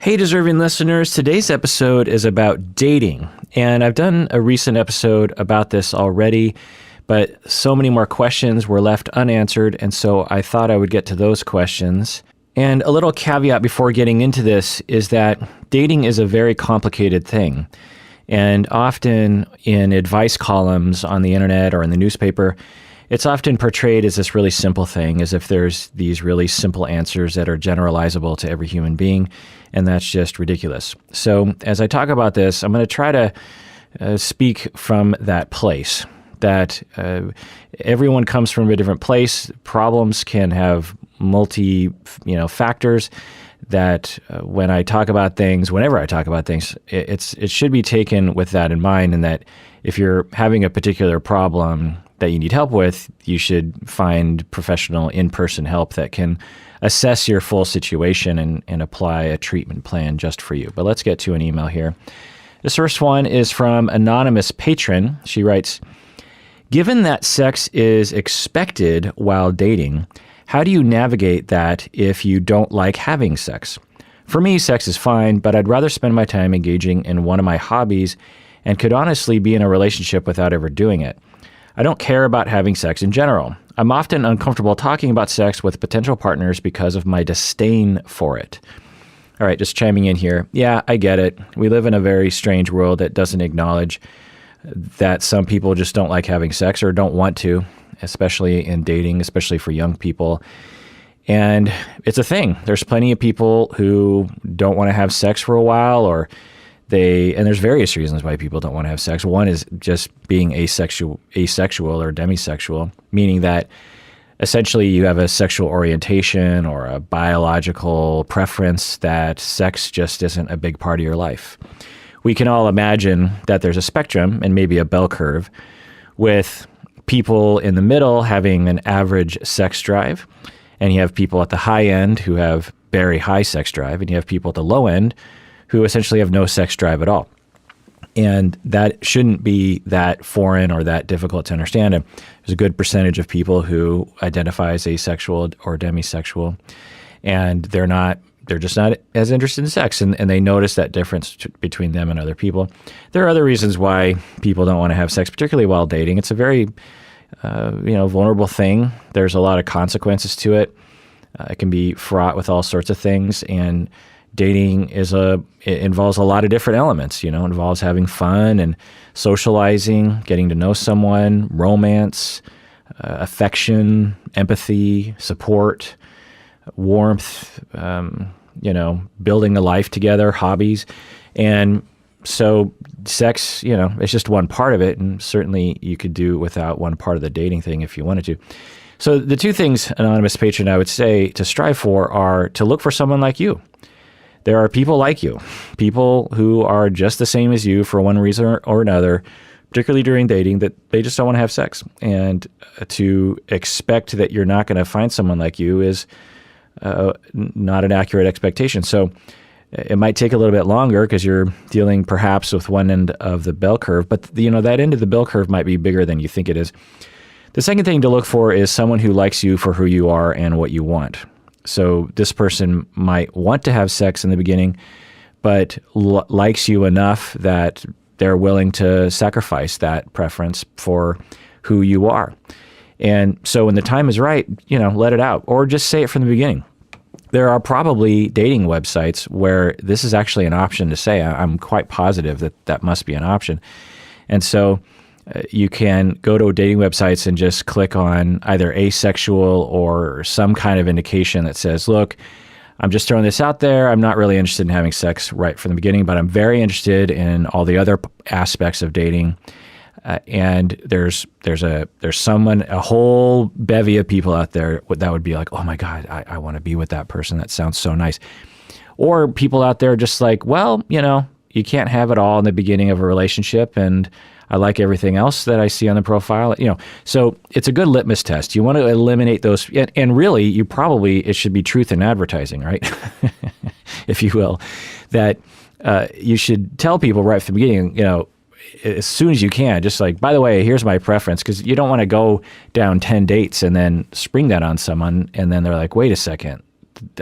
Hey, deserving listeners, today's episode is about dating. And I've done a recent episode about this already, but so many more questions were left unanswered, and so I thought I would get to those questions. And a little caveat before getting into this is that dating is a very complicated thing. And often in advice columns on the internet or in the newspaper, it's often portrayed as this really simple thing, as if there's these really simple answers that are generalizable to every human being, and that's just ridiculous. So as I talk about this, I'm going to try to speak from that place, that everyone comes from a different place. Problems can have factors that when I talk about things, whenever I talk about things, it should be taken with that in mind, and that if you're having a particular problem that you need help with, you should find professional in-person help that can assess your full situation and apply a treatment plan just for you. But let's get to an email here. This first one is from Anonymous Patron. She writes, given that sex is expected while dating, how do you navigate that if you don't like having sex? For me, sex is fine, but I'd rather spend my time engaging in one of my hobbies and could honestly be in a relationship without ever doing it. I don't care about having sex in general. I'm often uncomfortable talking about sex with potential partners because of my disdain for it. All right, just chiming in here. Yeah, I get it. We live in a very strange world that doesn't acknowledge that some people just don't like having sex or don't want to, especially in dating, especially for young people. And it's a thing. There's plenty of people who don't want to have sex for a while, and there's various reasons why people don't want to have sex. One is just being asexual or demisexual, meaning that essentially you have a sexual orientation or a biological preference that sex just isn't a big part of your life. We can all imagine that there's a spectrum and maybe a bell curve, with people in the middle having an average sex drive, and you have people at the high end who have very high sex drive, and you have people at the low end who essentially have no sex drive at all. And that shouldn't be that foreign or that difficult to understand. And there's a good percentage of people who identify as asexual or demisexual, and they're just not as interested in sex, and they notice that difference between them and other people. There are other reasons why people don't want to have sex, particularly while dating. It's a very vulnerable thing. There's a lot of consequences to it. It can be fraught with all sorts of things, and dating it involves a lot of different elements. It involves having fun and socializing, getting to know someone, romance, affection, empathy, support, warmth, building a life together, hobbies. And so sex, it's just one part of it. And certainly you could do without one part of the dating thing if you wanted to. So the two things, Anonymous Patron, I would say to strive for are to look for someone like you. There are people like you, people who are just the same as you for one reason or another, particularly during dating, that they just don't want to have sex. And to expect that you're not going to find someone like you is not an accurate expectation. So it might take a little bit longer because you're dealing perhaps with one end of the bell curve, but that end of the bell curve might be bigger than you think it is. The second thing to look for is someone who likes you for who you are and what you want. So this person might want to have sex in the beginning, but likes you enough that they're willing to sacrifice that preference for who you are. And so when the time is right, let it out, or just say it from the beginning. There are probably dating websites where this is actually an option to say. I'm quite positive that must be an option. And so you can go to dating websites and just click on either asexual or some kind of indication that says, look, I'm just throwing this out there. I'm not really interested in having sex right from the beginning, but I'm very interested in all the other aspects of dating. And there's someone, a whole bevy of people out there that would be like, oh my God, I want to be with that person. That sounds so nice. Or people out there just like, well, you can't have it all in the beginning of a relationship, and I like everything else that I see on the profile. So it's a good litmus test. You want to eliminate those, and really, it should be truth in advertising, right? If you will, that you should tell people right from the beginning, as soon as you can, just like, by the way, here's my preference, because you don't want to go down 10 dates and then spring that on someone, and then they're like, wait a second,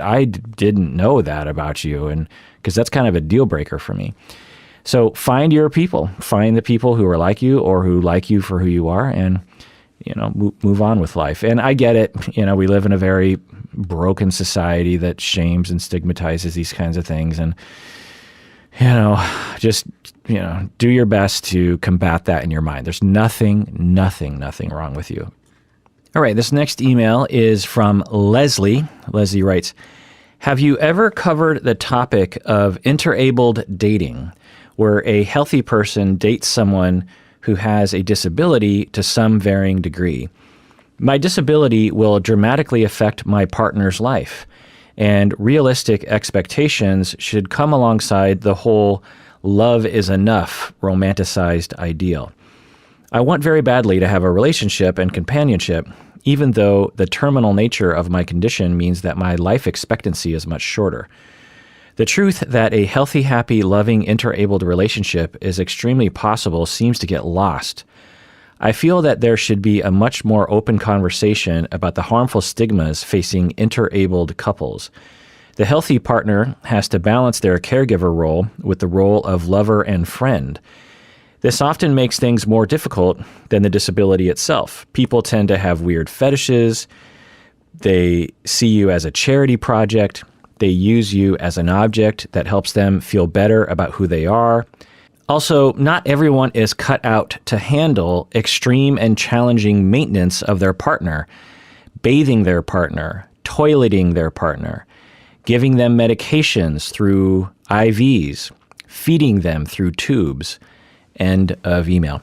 I didn't know that about you, and because that's kind of a deal breaker for me. So find your people, find the people who are like you or who like you for who you are, and move on with life. And I get it. We live in a very broken society that shames and stigmatizes these kinds of things. And, just, do your best to combat that in your mind. There's nothing wrong with you. All right. This next email is from Leslie. Leslie writes, have you ever covered the topic of interabled dating, where a healthy person dates someone who has a disability to some varying degree? My disability will dramatically affect my partner's life, and realistic expectations should come alongside the whole love is enough romanticized ideal. I want very badly to have a relationship and companionship, even though the terminal nature of my condition means that my life expectancy is much shorter. The truth that a healthy, happy, loving, interabled relationship is extremely possible seems to get lost. I feel that there should be a much more open conversation about the harmful stigmas facing interabled couples. The healthy partner has to balance their caregiver role with the role of lover and friend. This often makes things more difficult than the disability itself. People tend to have weird fetishes. They see you as a charity project. They use you as an object that helps them feel better about who they are. Also, not everyone is cut out to handle extreme and challenging maintenance of their partner, bathing their partner, toileting their partner, giving them medications through IVs, feeding them through tubes. End of email.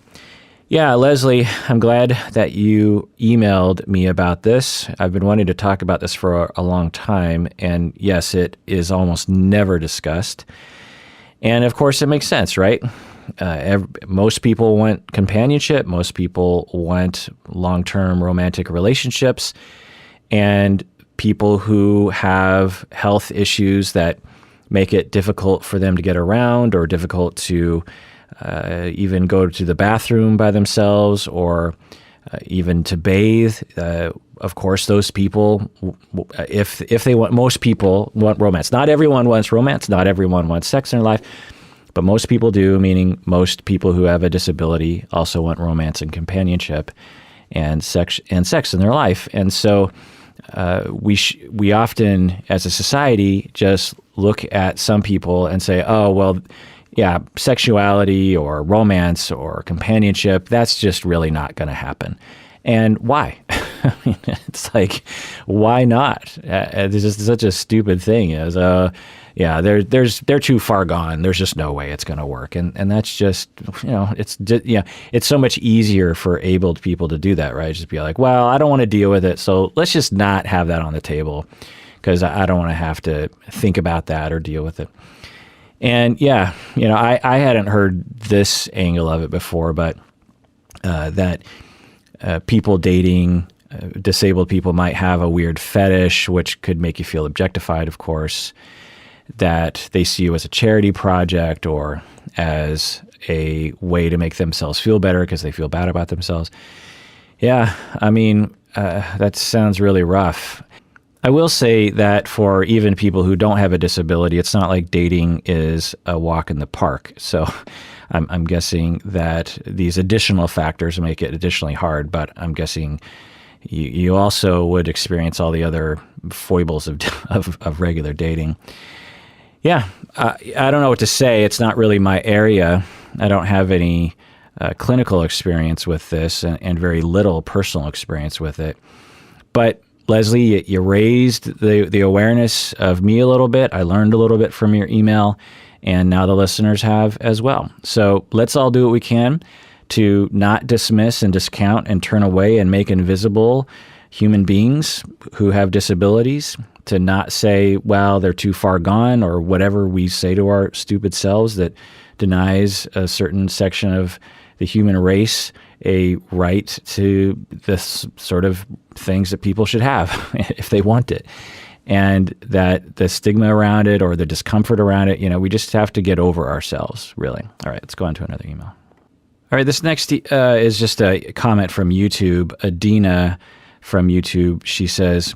Yeah, Leslie, I'm glad that you emailed me about this. I've been wanting to talk about this for a long time, and yes, it is almost never discussed. And of course, it makes sense, right? Most people want companionship. Most people want long-term romantic relationships. And people who have health issues that make it difficult for them to get around or difficult to even go to the bathroom by themselves or even to bathe. Of course, those people, if they want, most people want romance. Not everyone wants romance. Not everyone wants sex in their life, but most people do, meaning most people who have a disability also want romance and companionship and sex in their life. And so we often, as a society, just look at some people and say, oh, well, yeah, sexuality or romance or companionship, that's just really not going to happen. And why? I mean, it's like, why not? This is such a stupid thing. They're too far gone. There's just no way it's going to work. And that's just, it's so much easier for abled people to do that, right? Just be like, well, I don't want to deal with it, so let's just not have that on the table because I don't want to have to think about that or deal with it. And yeah, I hadn't heard this angle of it before, but that people dating disabled people might have a weird fetish, which could make you feel objectified, of course, that they see you as a charity project or as a way to make themselves feel better because they feel bad about themselves. Yeah, I mean, that sounds really rough. I will say that for even people who don't have a disability, it's not like dating is a walk in the park. So I'm guessing that these additional factors make it additionally hard, but I'm guessing you also would experience all the other foibles of regular dating. Yeah, I don't know what to say. It's not really my area. I don't have any clinical experience with this and very little personal experience with it. But Leslie, you raised the awareness of me a little bit. I learned a little bit from your email, and now the listeners have as well. So let's all do what we can to not dismiss and discount and turn away and make invisible human beings who have disabilities, to not say, well, they're too far gone, or whatever we say to our stupid selves that denies a certain section of the human race a right to this sort of things that people should have if they want it. And that the stigma around it or the discomfort around it, we just have to get over ourselves, really. All right, let's go on to another email. All right, this next is just a comment from YouTube. Adina from YouTube, she says,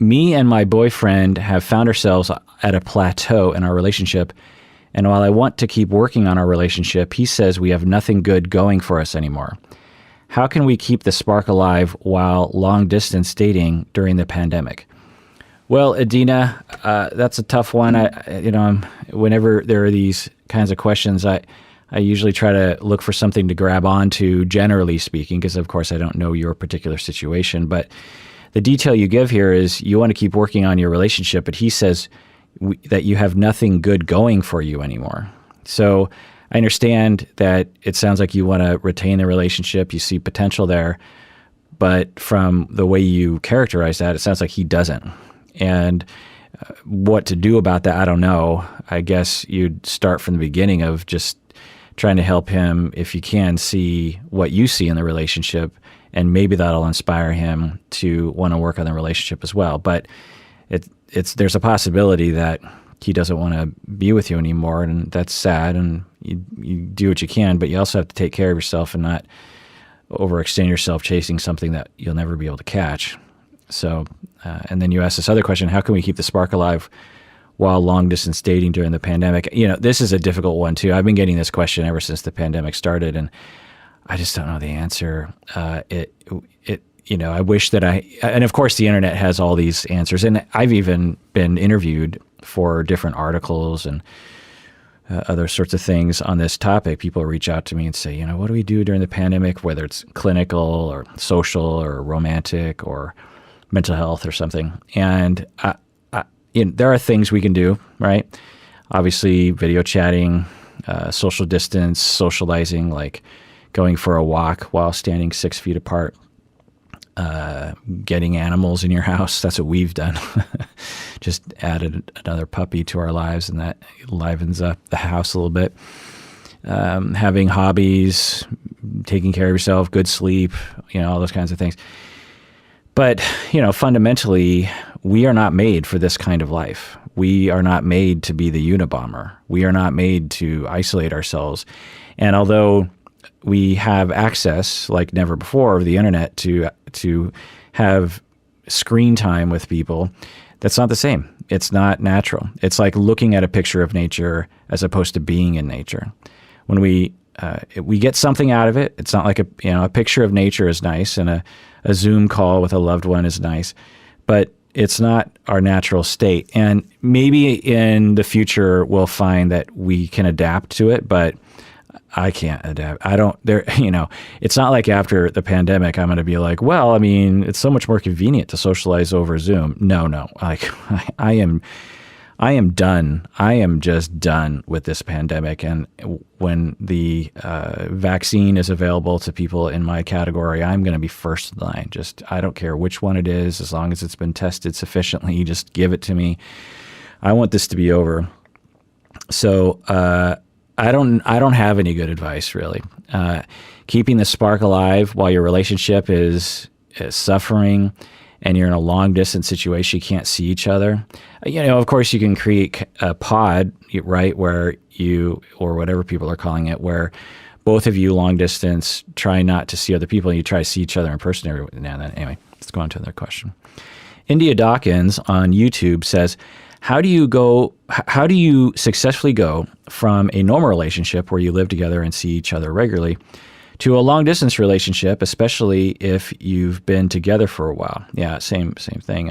Me and my boyfriend have found ourselves at a plateau in our relationship. And while I want to keep working on our relationship, he says we have nothing good going for us anymore. How can we keep the spark alive while long-distance dating during the pandemic? Well, Adina, that's a tough one. Whenever there are these kinds of questions, I usually try to look for something to grab onto, generally speaking, because of course I don't know your particular situation. But the detail you give here is you want to keep working on your relationship, but he says that you have nothing good going for you anymore. So I understand that it sounds like you want to retain the relationship, you see potential there, but from the way you characterize that, it sounds like he doesn't. And what to do about that, I don't know. I guess you'd start from the beginning of just trying to help him, if you can, see what you see in the relationship, and maybe that'll inspire him to want to work on the relationship as well. But there's a possibility that he doesn't want to be with you anymore, and that's sad, and you do what you can, but you also have to take care of yourself and not overextend yourself chasing something that you'll never be able to catch. So, and then you ask this other question, how can we keep the spark alive while long-distance dating during the pandemic? This is a difficult one, too. I've been getting this question ever since the pandemic started, and I just don't know the answer. I wish that and of course the internet has all these answers, and I've even been interviewed for different articles and other sorts of things on this topic. People reach out to me and say, what do we do during the pandemic, whether it's clinical or social or romantic or mental health or something. And there are things we can do, right? Obviously, video chatting, social distance, socializing, like going for a walk while standing 6 feet apart, getting animals in your house. That's what we've done. Just added another puppy to our lives, and that livens up the house a little bit. Having hobbies, taking care of yourself, good sleep, all those kinds of things. But, fundamentally, we are not made for this kind of life. We are not made to be the Unabomber. We are not made to isolate ourselves. And although we have access like never before of the internet to have screen time with people, that's not the same. It's not natural. It's like looking at a picture of nature as opposed to being in nature. When we get something out of it, it's not like a picture of nature is nice, and a Zoom call with a loved one is nice, but it's not our natural state. And maybe in the future we'll find that we can adapt to it, but I can't adapt. It's not like after the pandemic, I'm going to be like, well, it's so much more convenient to socialize over Zoom. No. Like I am done. I am just done with this pandemic. And when the vaccine is available to people in my category, I'm going to be first in line. I don't care which one it is, as long as it's been tested sufficiently, just give it to me. I want this to be over. So, I don't have any good advice, really. Keeping the spark alive while your relationship is suffering and you're in a long distance situation, you can't see each other. Of course, you can create a pod, right, where or whatever people are calling it, where both of you long distance try not to see other people and you try to see each other in person every now and then. Anyway, let's go on to another question. India Dawkins on YouTube says, how do you successfully go from a normal relationship where you live together and see each other regularly to a long distance relationship, especially if you've been together for a while? Yeah, same thing.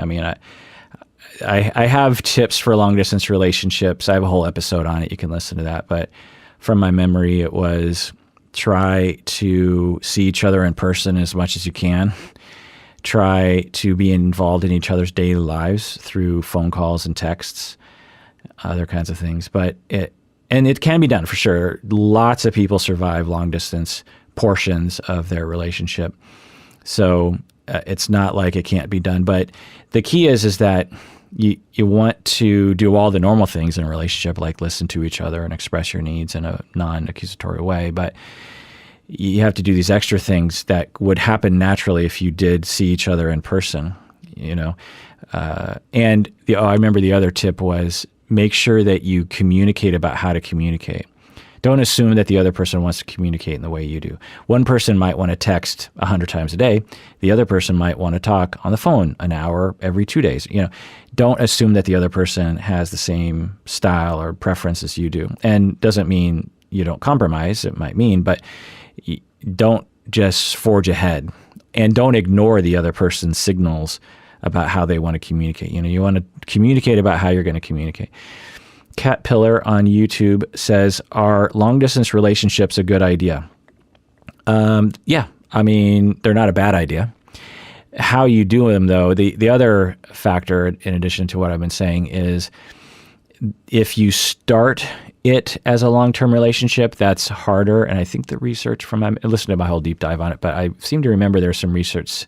I have tips for long distance relationships. I have a whole episode on it. You can listen to that. But from my memory, it was try to see each other in person as much as you can. Try to be involved in each other's daily lives through phone calls and texts, other kinds of things. But it can be done for sure. Lots of people survive long distance portions of their relationship. So it's not like it can't be done. But the key is that you want to do all the normal things in a relationship, like listen to each other and express your needs in a non-accusatory way. But you have to do these extra things that would happen naturally if you did see each other in person, I remember the other tip was make sure that you communicate about how to communicate. Don't assume that the other person wants to communicate in the way you do. One person might want to text 100 times a day. The other person might want to talk on the phone an hour every 2 days. Don't assume that the other person has the same style or preference as you do. And doesn't mean you don't compromise. It might mean, but don't just forge ahead, and don't ignore the other person's signals about how they want to communicate. You want to communicate about how you're going to communicate. Cat Pillar on YouTube says, are long-distance relationships a good idea? Yeah, they're not a bad idea. How you do them, though, the other factor, in addition to what I've been saying, is if you start it as a long-term relationship, that's harder. And I think the research I listened to my whole deep dive on it, but I seem to remember there's some research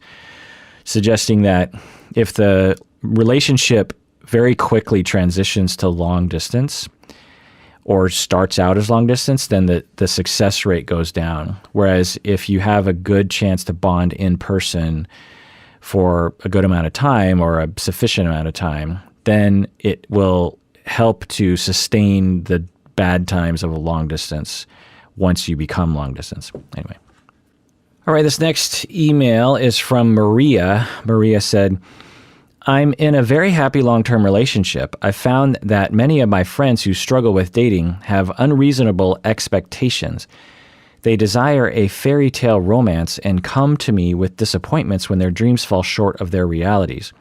suggesting that if the relationship very quickly transitions to long distance or starts out as long distance, then the success rate goes down. Whereas if you have a good chance to bond in person for a good amount of time or a sufficient amount of time, then it will help to sustain the bad times of a long distance once you become long distance. Anyway. All right, this next email is from Maria. Maria said, I'm in a very happy long-term relationship. I found that many of my friends who struggle with dating have unreasonable expectations. They desire a fairy tale romance and come to me with disappointments when their dreams fall short of their realities.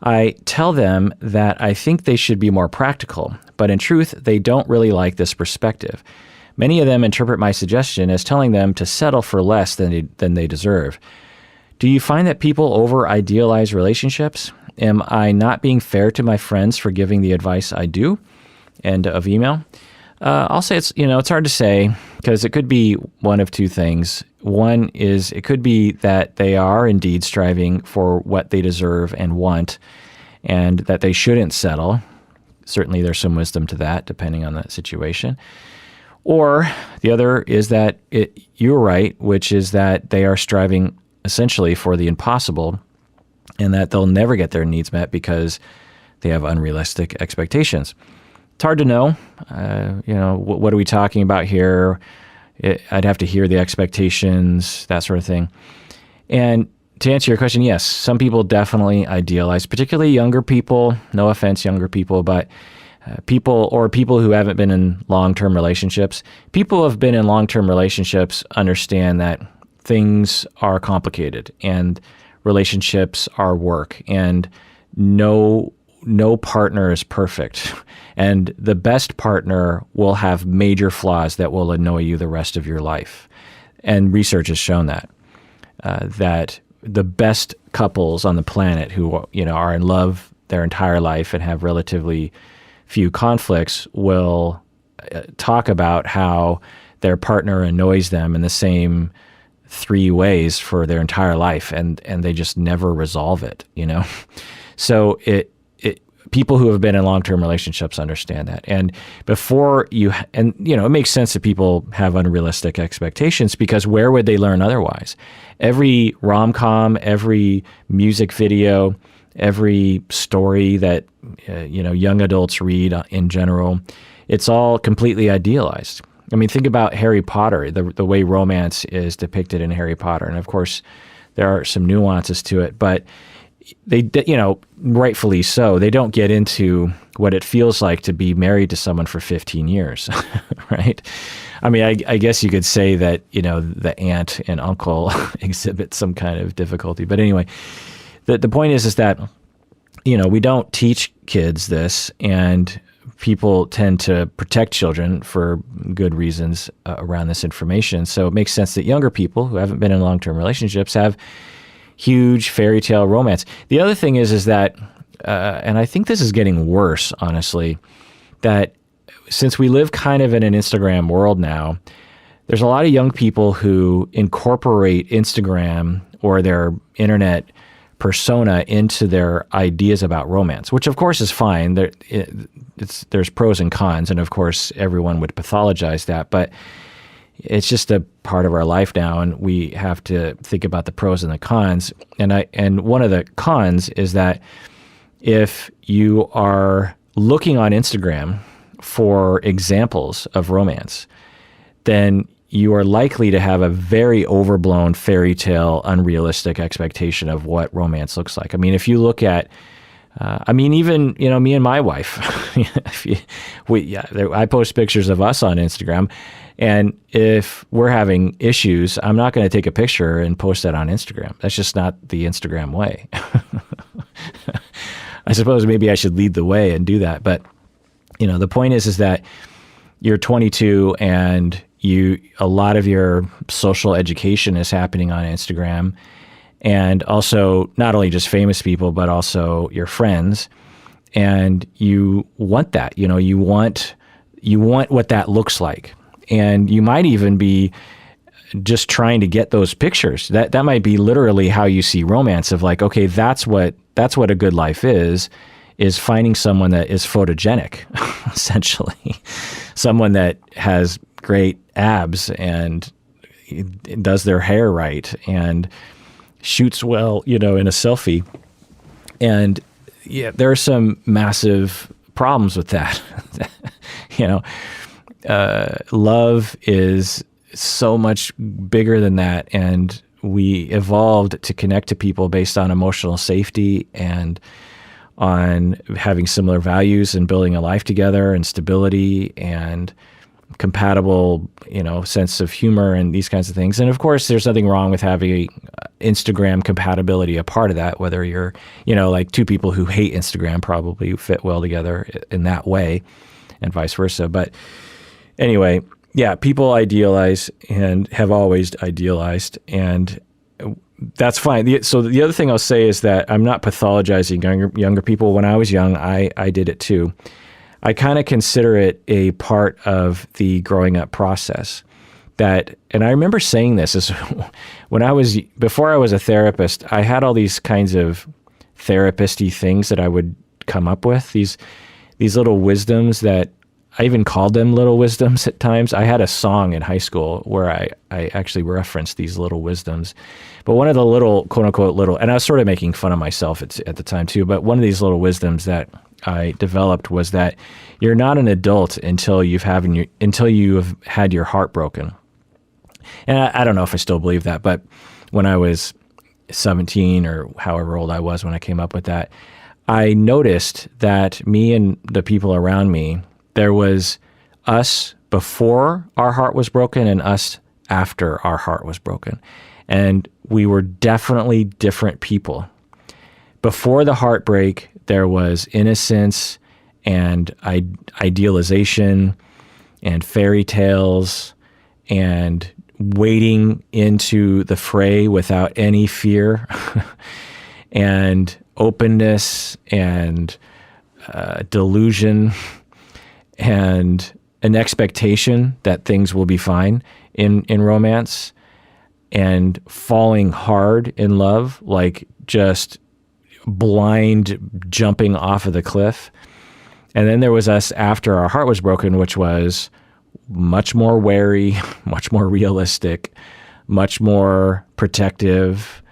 I tell them that I think they should be more practical, but in truth, they don't really like this perspective. Many of them interpret my suggestion as telling them to settle for less than they deserve. Do you find that people over-idealize relationships? Am I not being fair to my friends for giving the advice I do? End of email. I'll say it's hard to say because it could be one of two things. One is it could be that they are indeed striving for what they deserve and want, and that they shouldn't settle. Certainly there's some wisdom to that, depending on the situation. Or the other is that you're right, which is that they are striving essentially for the impossible, and that they'll never get their needs met because they have unrealistic expectations. It's hard to know. What are we talking about here? I'd have to hear the expectations, that sort of thing. And to answer your question, yes, some people definitely idealize, particularly younger people. No offense, younger people, but people who haven't been in long-term relationships. People who have been in long-term relationships understand that things are complicated and relationships are work, and no partner is perfect. And the best partner will have major flaws that will annoy you the rest of your life. And research has shown that the best couples on the planet who are in love their entire life and have relatively few conflicts will talk about how their partner annoys them in the same 3 ways for their entire life, and they just never resolve it. So people who have been in long-term relationships understand that. And it makes sense that people have unrealistic expectations, because where would they learn otherwise? Every rom-com, every music video, every story that young adults read in general, it's all completely idealized. Think about Harry Potter, the way romance is depicted in Harry Potter. And of course, there are some nuances to it, but they, rightfully so, they don't get into what it feels like to be married to someone for 15 years, right? I guess you could say that, the aunt and uncle exhibit some kind of difficulty. But anyway, the point is that, we don't teach kids this, and people tend to protect children for good reasons around this information. So it makes sense that younger people who haven't been in long-term relationships have huge fairy tale romance. The other thing is that, and I think this is getting worse, honestly, that since we live kind of in an Instagram world now, there's a lot of young people who incorporate Instagram or their internet persona into their ideas about romance, which of course is fine. There's pros and cons, and of course everyone would pathologize that, but it's just a part of our life now, and we have to think about the pros and the cons. And one of the cons is that if you are looking on Instagram for examples of romance, then you are likely to have a very overblown fairy tale, unrealistic expectation of what romance looks like. I mean, if you look at, even, me and my wife, I post pictures of us on Instagram, and if we're having issues, I'm not going to take a picture and post that on Instagram. That's just not the Instagram way. I suppose maybe I should lead the way and do that. But, the point is that you're 22 and a lot of your social education is happening on Instagram, and also not only just famous people, but also your friends. And you want that, you want what that looks like. And you might even be just trying to get those pictures. That might be literally how you see romance, of like, okay, that's what a good life is finding someone that is photogenic, essentially. Someone that has great abs and does their hair right and shoots well, in a selfie. And yeah, there are some massive problems with that. Love is so much bigger than that. And we evolved to connect to people based on emotional safety and on having similar values and building a life together and stability and compatible, sense of humor and these kinds of things. And of course, there's nothing wrong with having Instagram compatibility a part of that, whether you're, like two people who hate Instagram probably fit well together in that way and vice versa. But anyway, yeah, people idealize and have always idealized, and that's fine. So the other thing I'll say is that I'm not pathologizing younger people. When I was young, I did it too. I kind of consider it a part of the growing up process. And I remember saying this is before I was a therapist, I had all these kinds of therapist-y things that I would come up with, these little wisdoms that I even called them little wisdoms at times. I had a song in high school where I actually referenced these little wisdoms. But one of the little, quote unquote, little, and I was sort of making fun of myself at the time too, but one of these little wisdoms that I developed was that you're not an adult until you have had your heart broken. And I don't know if I still believe that, but when I was 17 or however old I was when I came up with that, I noticed that me and the people around me, there was us before our heart was broken and us after our heart was broken. And we were definitely different people. Before the heartbreak, there was innocence and idealization and fairy tales and wading into the fray without any fear and openness and delusion and an expectation that things will be fine in romance, and falling hard in love, like just blind jumping off of the cliff. And then there was us after our heart was broken, which was much more wary, much more realistic, much more protective,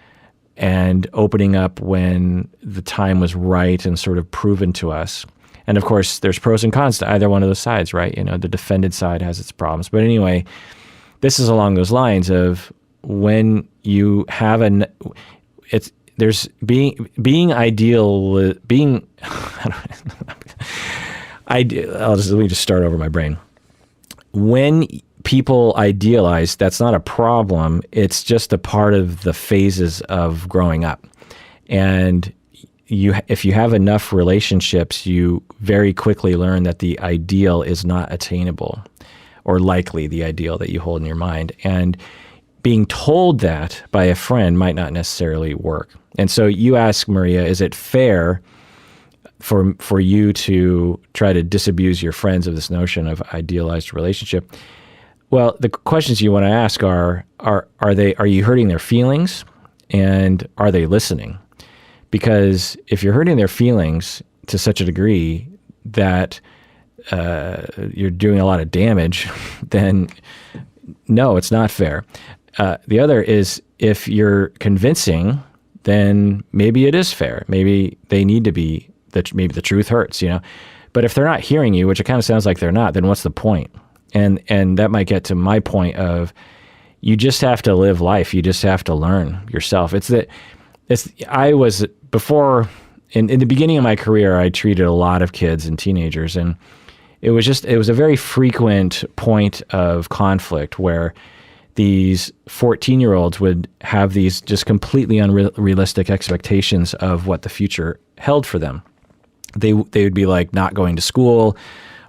and opening up when the time was right and sort of proven to us. And of course, there's pros and cons to either one of those sides, right? The defended side has its problems. But anyway, this is along those lines of when you have there's being ideal, being, let me just start over my brain. When people idealize, that's not a problem. It's just a part of the phases of growing up. And if you have enough relationships, you very quickly learn that the ideal is not attainable, or likely the ideal that you hold in your mind. And being told that by a friend might not necessarily work. And so you ask, Maria, is it fair for you to try to disabuse your friends of this notion of idealized relationship? Well, the questions you want to ask are you hurting their feelings, and are they listening? Because if you're hurting their feelings to such a degree that you're doing a lot of damage, then no, it's not fair. The other is, if you're convincing, then maybe it is fair. Maybe they need to be, maybe the truth hurts, But if they're not hearing you, which it kind of sounds like they're not, then what's the point? And that might get to my point of, you just have to live life. You just have to learn yourself. I was before in the beginning of my career, I treated a lot of kids and teenagers, and it was a very frequent point of conflict where these 14-year-olds would have these just completely unrealistic expectations of what the future held for them. They would be like not going to school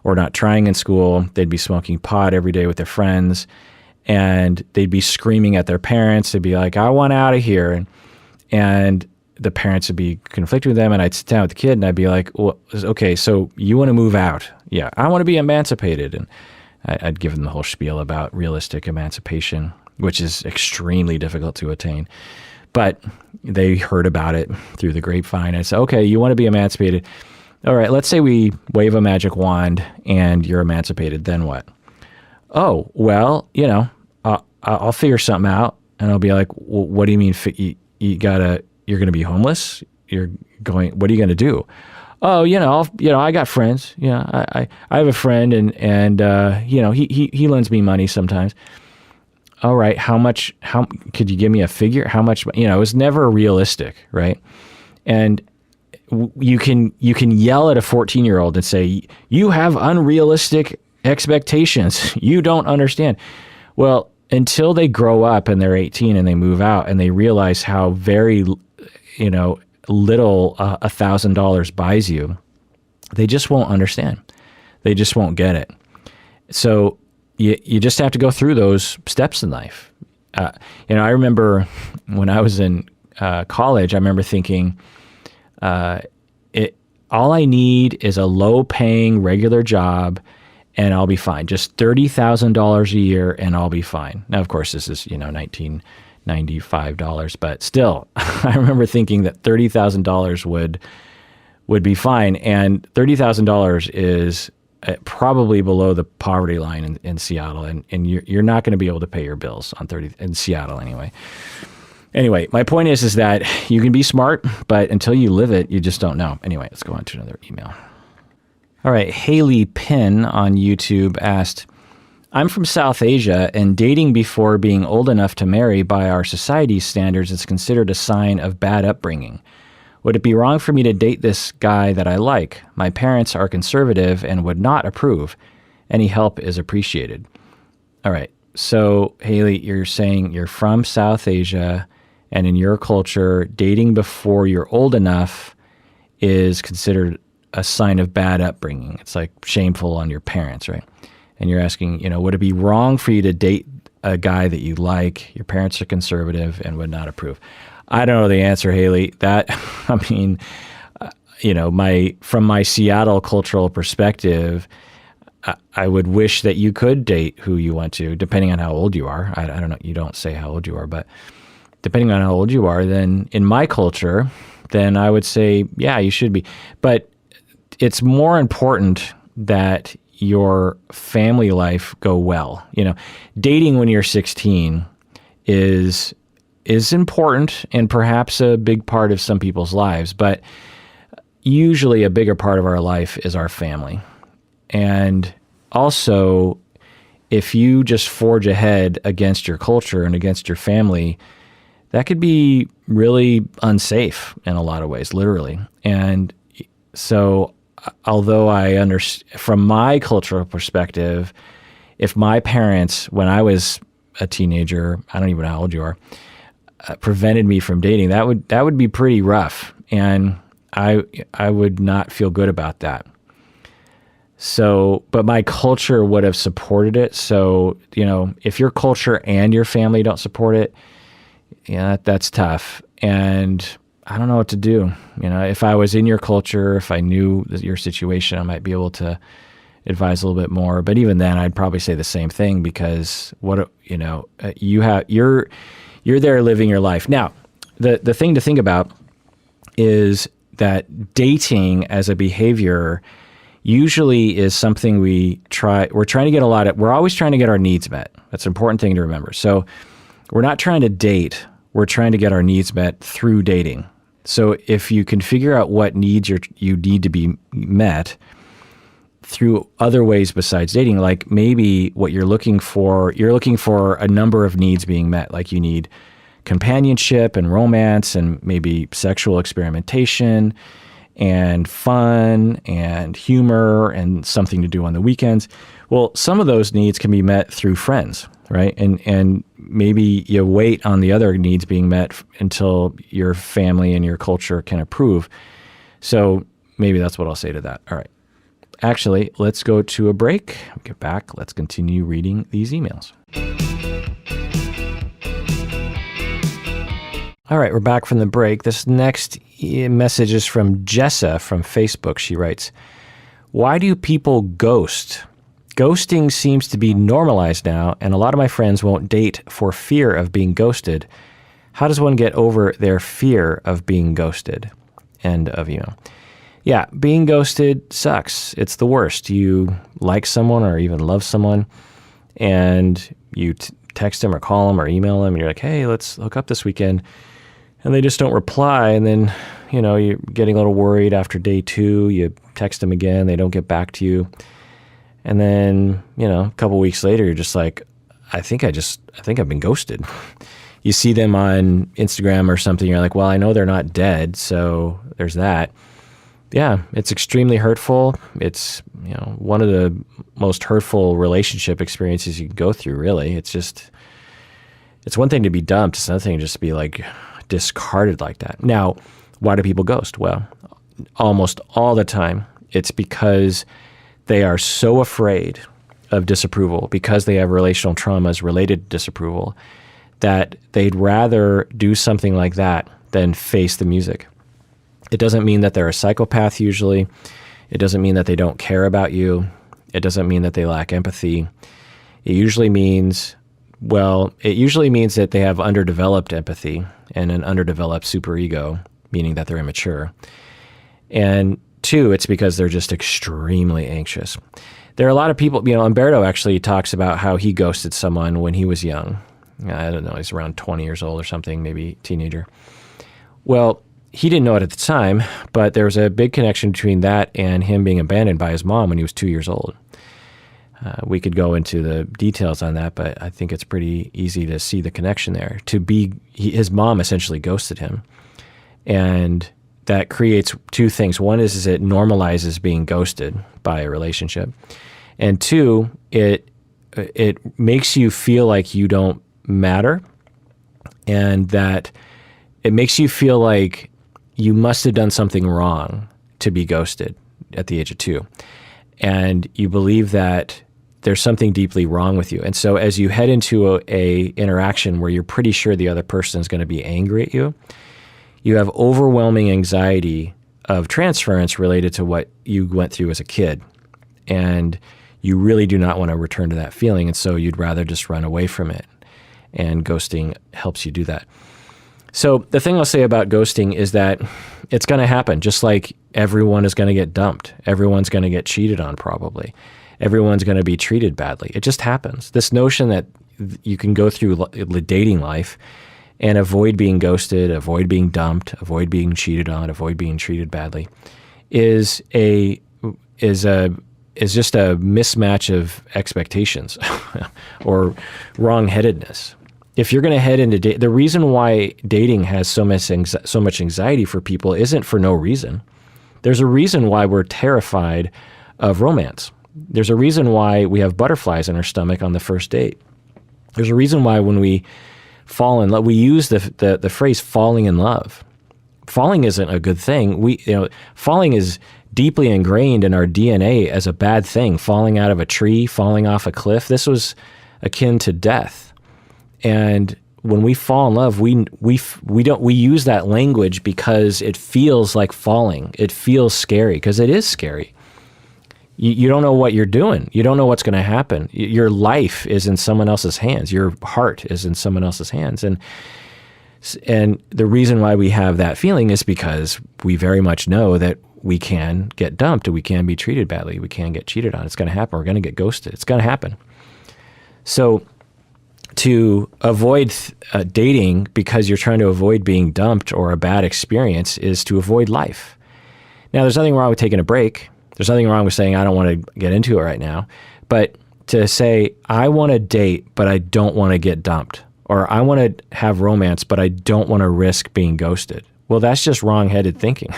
or not trying in school. They'd be smoking pot every day with their friends, and they'd be screaming at their parents. They'd be like, I want out of here. And the parents would be conflicting with them, and I'd sit down with the kid and I'd be like, well, okay, so you want to move out? Yeah, I want to be emancipated. And I'd give them the whole spiel about realistic emancipation, which is extremely difficult to attain. But they heard about it through the grapevine. I said, okay, you want to be emancipated. All right, let's say we wave a magic wand and you're emancipated. Then what? Oh, well, I'll figure something out. And I'll be like, well, what do you mean? You're going to be homeless? What are you going to do? Oh, I got friends. I have a friend, and he lends me money sometimes. All right, how could you give me a figure? How much? It was never realistic, right? And you can yell at a 14-year-old and say, you have unrealistic expectations. You don't understand. Well, until they grow up and they're 18 and they move out and they realize how very, little $1,000 buys you, they just won't understand. They just won't get it. So you just have to go through those steps in life. I remember when I was in college, I remember thinking, all I need is a low-paying regular job, and I'll be fine. Just $30,000 a year, and I'll be fine. Now, of course, this is $1995, but still, I remember thinking that $30,000 would be fine, and $30,000 is probably below the poverty line in Seattle, and you're not going to be able to pay your bills on in Seattle anyway. Anyway, my point is that you can be smart, but until you live it, you just don't know. Anyway, let's go on to another email. All right, Haley Pin on YouTube asked, I'm from South Asia, and dating before being old enough to marry by our society's standards is considered a sign of bad upbringing. Would it be wrong for me to date this guy that I like? My parents are conservative and would not approve. Any help is appreciated. All right, so Haley, you're saying you're from South Asia, and in your culture, dating before you're old enough is considered a sign of bad upbringing. It's like shameful on your parents, right? And you're asking, would it be wrong for you to date a guy that you like? Your parents are conservative and would not approve. I don't know the answer, Haley. From my Seattle cultural perspective, I would wish that you could date who you want to, depending on how old you are. I don't know. You don't say how old you are, but depending on how old you are, then in my culture, then I would say, yeah, you should be. But it's more important that your family life go well. Dating when you're 16 is important and perhaps a big part of some people's lives, but usually a bigger part of our life is our family. And also, if you just forge ahead against your culture and against your family, that could be really unsafe in a lot of ways, literally. And so although I understand from my cultural perspective, if my parents, when I was a teenager, I don't even know how old you are, prevented me from dating, that would be pretty rough. And I would not feel good about that. So, but my culture would have supported it. So, if your culture and your family don't support it, that's tough. And I don't know what to do. If I was in your culture, if I knew your situation, I might be able to advise a little bit more. But even then, I'd probably say the same thing because you're there living your life. Now, the thing to think about is that dating as a behavior usually is something we're always trying to get our needs met. That's an important thing to remember. So we're not trying to date. We're trying to get our needs met through dating. So if you can figure out what needs you need to be met, through other ways besides dating. Like maybe what you're looking for a number of needs being met. Like you need companionship and romance and maybe sexual experimentation and fun and humor and something to do on the weekends. Well, some of those needs can be met through friends, right? And maybe you wait on the other needs being met until your family and your culture can approve. So maybe that's what I'll say to that. All right. Actually, let's go to a break. Get back. Let's continue reading these emails. All right, we're back from the break. This next message is from Jessa from Facebook. She writes, "Why do people ghost? Ghosting seems to be normalized now, and a lot of my friends won't date for fear of being ghosted. How does one get over their fear of being ghosted?" End of email. Yeah, being ghosted sucks. It's the worst. You like someone or even love someone, and you text them or call them or email them, and you're like, hey, let's hook up this weekend. And they just don't reply, and then, you're getting a little worried after day 2. You text them again, they don't get back to you. And then, a couple weeks later, you're just like, I think I've been ghosted. You see them on Instagram or something, you're like, well, I know they're not dead, so there's that. Yeah, it's extremely hurtful. It's, one of the most hurtful relationship experiences you can go through, really. It's one thing to be dumped. It's another thing to just be like discarded like that. Now, why do people ghost? Well, almost all the time, it's because they are so afraid of disapproval, because they have relational traumas related to disapproval, that they'd rather do something like that than face the music. It doesn't mean that they're a psychopath usually. It doesn't mean that they don't care about you. It doesn't mean that they lack empathy. It usually means that they have underdeveloped empathy and an underdeveloped superego, meaning that they're immature. And 2, it's because they're just extremely anxious. There are a lot of people, Umberto actually talks about how he ghosted someone when he was young. I don't know, he's around 20 years old or something, maybe teenager. Well, he didn't know it at the time, but there was a big connection between that and him being abandoned by his mom when he was 2 years old. We could go into the details on that, but I think it's pretty easy to see the connection there. His mom essentially ghosted him, and that creates 2 things. One is it normalizes being ghosted by a relationship, and 2, it makes you feel like you don't matter, and that it makes you feel like you must have done something wrong to be ghosted at the age of 2, and you believe that there's something deeply wrong with you. And so as you head into a interaction where you're pretty sure the other person is going to be angry at you, you have overwhelming anxiety of transference related to what you went through as a kid. And you really do not want to return to that feeling. And so you'd rather just run away from it. And ghosting helps you do that. So the thing I'll say about ghosting is that it's going to happen. Just like everyone is going to get dumped. Everyone's going to get cheated on probably. Everyone's going to be treated badly. It just happens. This notion that you can go through dating life and avoid being ghosted, avoid being dumped, avoid being cheated on, avoid being treated badly is just a mismatch of expectations or wrong-headedness. If you're going to head into the reason why dating has so much anxiety for people isn't for no reason. There's a reason why we're terrified of romance. There's a reason why we have butterflies in our stomach on the first date. There's a reason why when we fall in love, we use the phrase falling in love. Falling isn't a good thing. Falling is deeply ingrained in our DNA as a bad thing. Falling out of a tree, falling off a cliff. This was akin to death. And when we fall in love, we use that language because it feels like falling. It feels scary because it is scary. You don't know what you're doing. You don't know what's going to happen. Your life is in someone else's hands. Your heart is in someone else's hands. And the reason why we have that feeling is because we very much know that we can get dumped, we can be treated badly, we can get cheated on. It's going to happen. We're going to get ghosted. It's going to happen. So to avoid dating because you're trying to avoid being dumped or a bad experience is to avoid life. Now, there's nothing wrong with taking a break. There's nothing wrong with saying, I don't want to get into it right now. But to say, I want to date, but I don't want to get dumped. Or I want to have romance, but I don't want to risk being ghosted. Well, that's just wrong-headed thinking.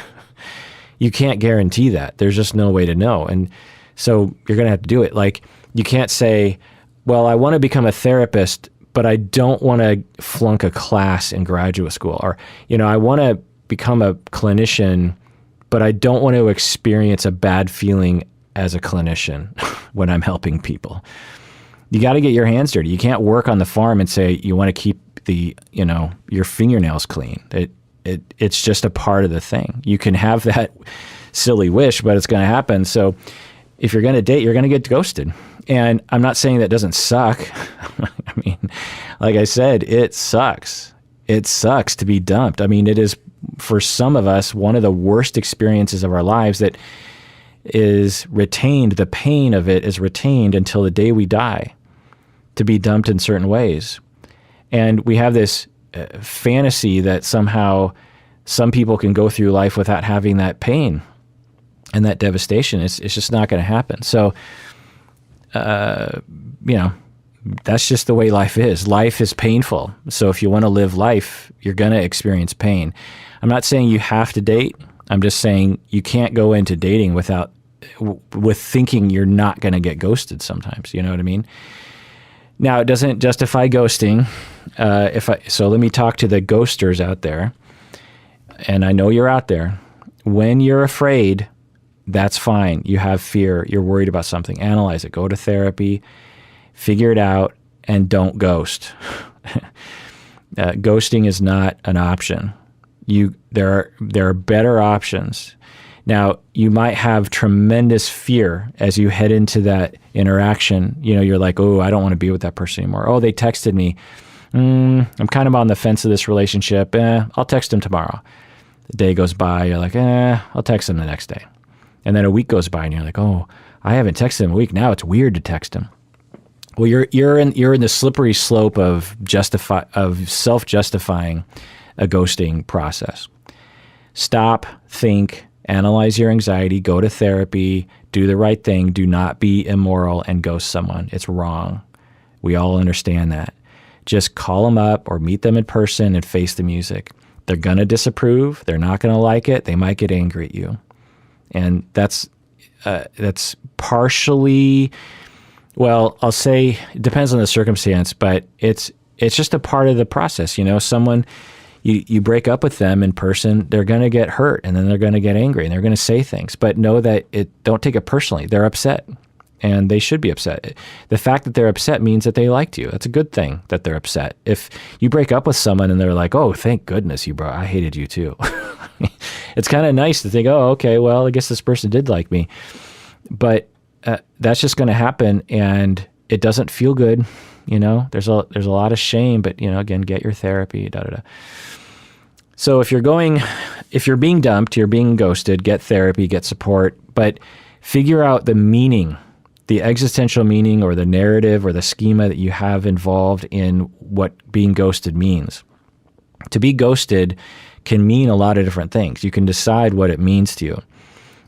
You can't guarantee that. There's just no way to know. And so you're going to have to do it. Like, you can't say, well, I want to become a therapist, but I don't want to flunk a class in graduate school. Or, I want to become a clinician, but I don't want to experience a bad feeling as a clinician when I'm helping people. You got to get your hands dirty. You can't work on the farm and say you want to keep your fingernails clean. It's just a part of the thing. You can have that silly wish, but it's going to happen. So if you're going to date, you're going to get ghosted. And I'm not saying that doesn't suck. I mean, like I said, it sucks. It sucks to be dumped. I mean, it is, for some of us, one of the worst experiences of our lives that is retained. The pain of it is retained until the day we die, to be dumped in certain ways. And we have this fantasy that somehow some people can go through life without having that pain and that devastation. It's just not going to happen. So, that's just the way life is. Life is painful. So if you want to live life, you're going to experience pain. I'm not saying you have to date. I'm just saying you can't go into dating with thinking you're not going to get ghosted sometimes. You know what I mean? Now, it doesn't justify ghosting. So let me talk to the ghosters out there. And I know you're out there. When you're afraid, that's fine. You have fear. You're worried about something. Analyze it. Go to therapy. Figure it out, and don't ghost. Ghosting is not an option. There are better options. Now, you might have tremendous fear as you head into that interaction. You're like, oh, I don't want to be with that person anymore. Oh, they texted me. I'm kind of on the fence of this relationship. I'll text them tomorrow. The day goes by. You're like, I'll text them the next day. And then a week goes by, and you're like, oh, I haven't texted him in a week. Now it's weird to text him. Well, you're in the slippery slope of self-justifying a ghosting process. Stop, think, analyze your anxiety, go to therapy, do the right thing, do not be immoral and ghost someone. It's wrong. We all understand that. Just call them up or meet them in person and face the music. They're going to disapprove. They're not going to like it. They might get angry at you. And that's partially, well, I'll say it depends on the circumstance, but it's just a part of the process. Someone, you break up with them in person, they're going to get hurt, and then they're going to get angry, and they're going to say things. But know that don't take it personally. They're upset, and they should be upset. The fact that they're upset means that they liked you. That's a good thing that they're upset. If you break up with someone and they're like, oh, thank goodness you brought, I hated you too. It's kind of nice to think, oh, okay, well, I guess this person did like me. But that's just going to happen, and it doesn't feel good. There's a lot of shame, but again, get your therapy. So if you're being dumped, you're being ghosted, get therapy, get support, but figure out the meaning, the existential meaning or the narrative or the schema that you have involved in what being ghosted means. To be ghosted can mean a lot of different things. You can decide what it means to you.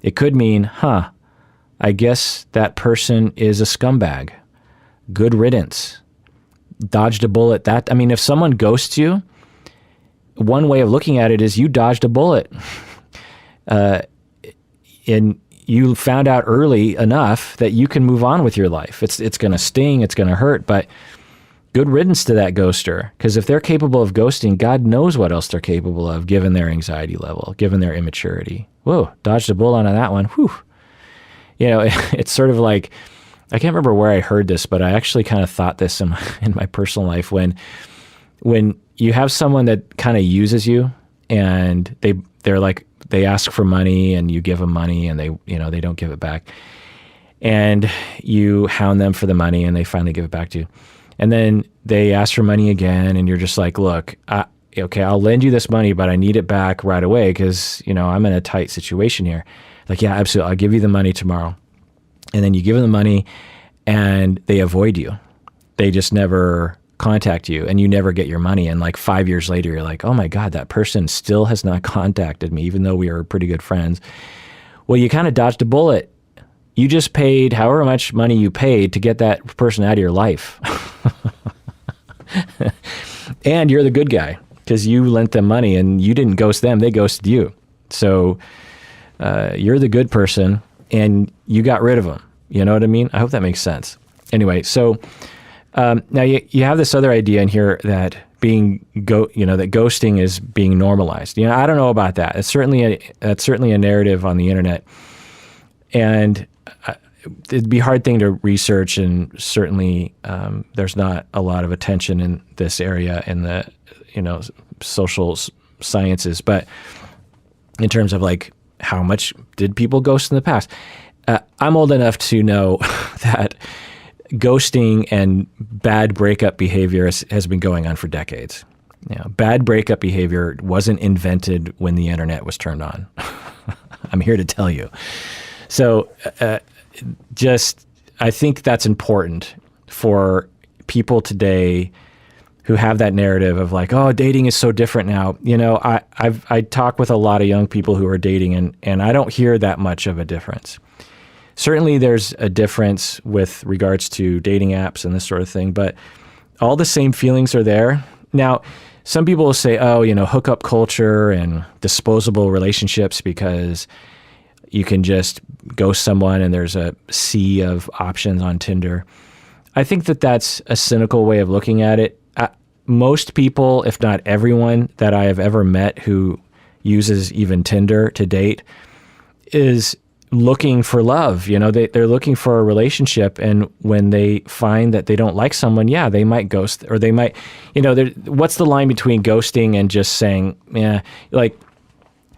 It could mean, I guess that person is a scumbag. Good riddance. Dodged a bullet. If someone ghosts you, one way of looking at it is you dodged a bullet. And you found out early enough that you can move on with your life. It's going to sting, it's going to hurt, but good riddance to that ghoster. Because if they're capable of ghosting, God knows what else they're capable of, given their anxiety level, given their immaturity. Whoa, dodged a bullet on that one. Whew. It's sort of like, I can't remember where I heard this, but I actually kind of thought this in my personal life. When you have someone that kind of uses you, and they're like, they ask for money and you give them money, and they don't give it back, and you hound them for the money and they finally give it back to you, and then they ask for money again, and you're just like, look, okay, I'll lend you this money, but I need it back right away because I'm in a tight situation here. Like, yeah, absolutely, I'll give you the money tomorrow. And then you give them the money and they avoid you. They just never contact you, and you never get your money. And like 5 years later, you're like, oh my God, that person still has not contacted me, even though we are pretty good friends. Well, you kind of dodged a bullet. You just paid however much money you paid to get that person out of your life. And you're the good guy because you lent them money and you didn't ghost them, they ghosted you. So you're the good person and you got rid of them. You know what I mean? I hope that makes sense. Anyway, so now you have this other idea in here that that ghosting is being normalized. I don't know about that. That's certainly a narrative on the internet, and it'd be a hard thing to research. And certainly, there's not a lot of attention in this area in the social sciences. But in terms of like how much did people ghost in the past, I'm old enough to know that ghosting and bad breakup behavior has been going on for decades. Bad breakup behavior wasn't invented when the internet was turned on. I'm here to tell you. So I think that's important for people today who have that narrative of like, oh, dating is so different now. I talk with a lot of young people who are dating and I don't hear that much of a difference. Certainly there's a difference with regards to dating apps and this sort of thing, but all the same feelings are there. Now, some people will say, oh, hookup culture and disposable relationships because you can just ghost someone and there's a sea of options on Tinder. I think that that's a cynical way of looking at it. Most people, if not everyone that I have ever met who uses even Tinder to date is looking for love. They're looking for a relationship, and when they find that they don't like someone, they might ghost, or they might, what's the line between ghosting and just saying, and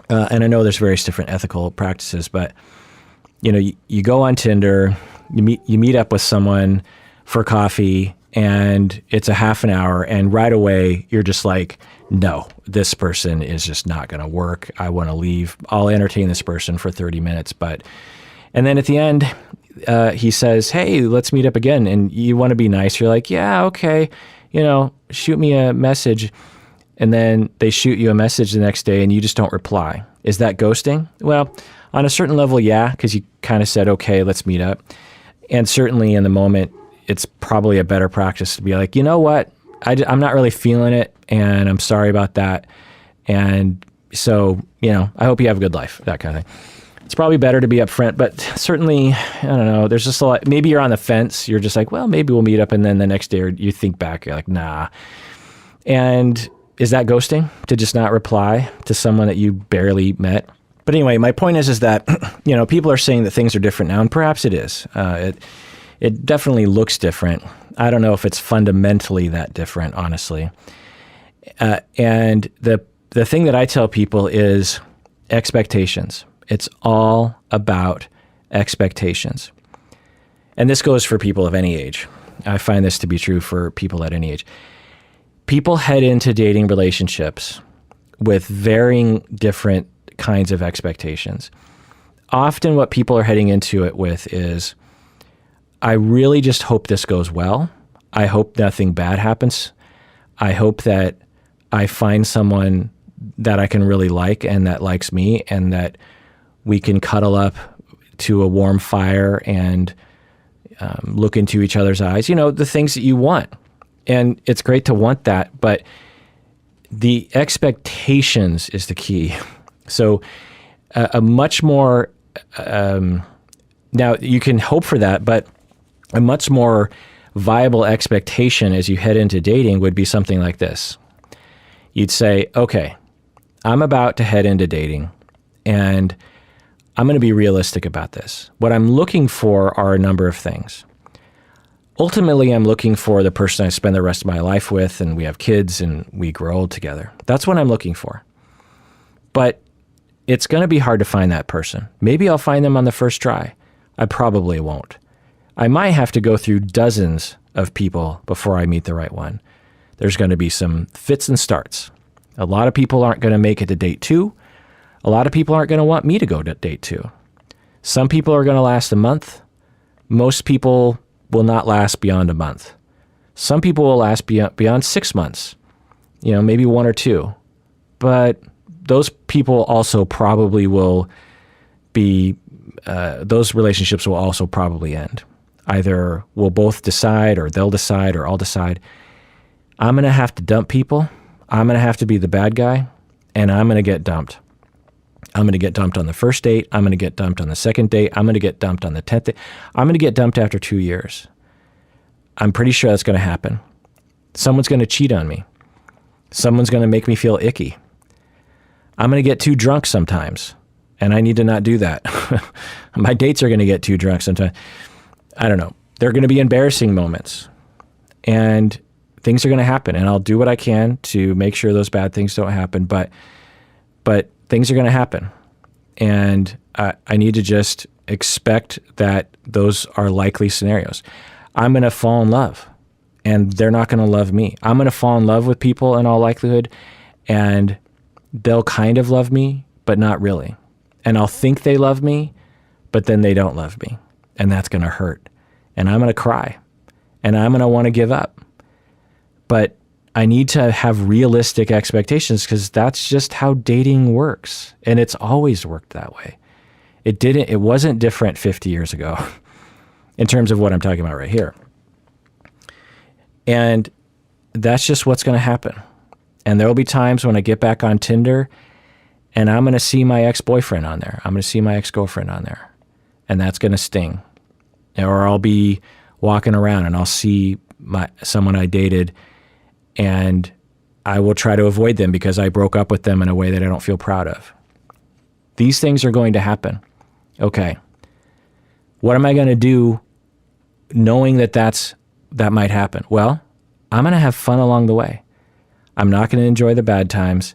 I know there's various different ethical practices, but you go on Tinder, you meet up with someone for coffee, and it's a half an hour, and right away you're just like, no, this person is just not going to work. I want to leave. I'll entertain this person for 30 minutes. And then at the end, he says, hey, let's meet up again. And you want to be nice. You're like, yeah, okay. Shoot me a message. And then they shoot you a message the next day and you just don't reply. Is that ghosting? Well, on a certain level, yeah, because you kind of said, okay, let's meet up. And certainly in the moment, it's probably a better practice to be like, you know what? I'm not really feeling it, and I'm sorry about that. And so, I hope you have a good life, that kind of thing. It's probably better to be upfront, but certainly, I don't know, there's just a lot. Maybe you're on the fence. You're just like, well, maybe we'll meet up, and then the next day you think back, you're like, nah. And is that ghosting, to just not reply to someone that you barely met? But anyway, my point is that, people are saying that things are different now, and perhaps it is. It definitely looks different. I don't know if it's fundamentally that different, honestly. And the thing that I tell people is expectations. It's all about expectations. And this goes for people of any age. I find this to be true for people at any age. People head into dating relationships with varying different kinds of expectations. Often what people are heading into it with is, I really just hope this goes well. I hope nothing bad happens. I hope that I find someone that I can really like and that likes me, and that we can cuddle up to a warm fire and look into each other's eyes. The things that you want. And it's great to want that, but the expectations is the key. So a much more, now you can hope for that, but a much more viable expectation as you head into dating would be something like this. You'd say, okay, I'm about to head into dating and I'm going to be realistic about this. What I'm looking for are a number of things. Ultimately, I'm looking for the person I spend the rest of my life with, and we have kids and we grow old together. That's what I'm looking for. But it's going to be hard to find that person. Maybe I'll find them on the first try. I probably won't. I might have to go through dozens of people before I meet the right one. There's going to be some fits and starts. A lot of people aren't going to make it to date 2. A lot of people aren't going to want me to go to date 2. Some people are going to last a month. Most people will not last beyond a month. Some people will last beyond 6 months, maybe 1 or 2. But those people also probably will be those relationships will also probably end. Either we'll both decide, or they'll decide, or I'll decide. I'm going to have to dump people. I'm going to have to be the bad guy, and I'm going to get dumped. I'm going to get dumped on the first date. I'm going to get dumped on the second date. I'm going to get dumped on the 10th date. I'm going to get dumped after 2 years. I'm pretty sure that's going to happen. Someone's going to cheat on me. Someone's going to make me feel icky. I'm going to get too drunk sometimes, and I need to not do that. My dates are going to get too drunk sometimes. I don't know. There are going to be embarrassing moments, and things are going to happen, and I'll do what I can to make sure those bad things don't happen, but things are going to happen, and I need to just expect that those are likely scenarios. I'm going to fall in love, and they're not going to love me. I'm going to fall in love with people in all likelihood, and they'll kind of love me, but not really. And I'll think they love me, but then they don't love me, and that's going to hurt. And I'm going to cry, and I'm going to want to give up. But I need to have realistic expectations, because that's just how dating works. And it's always worked that way. It wasn't different 50 years ago in terms of what I'm talking about right here. And that's just what's going to happen. And there will be times when I get back on Tinder and I'm going to see my ex-boyfriend on there. I'm going to see my ex-girlfriend on there. And that's going to sting. Or I'll be walking around and I'll see someone I dated, and I will try to avoid them because I broke up with them in a way that I don't feel proud of. These things are going to happen. Okay. What am I going to do knowing that that might happen? Well, I'm going to have fun along the way. I'm not going to enjoy the bad times,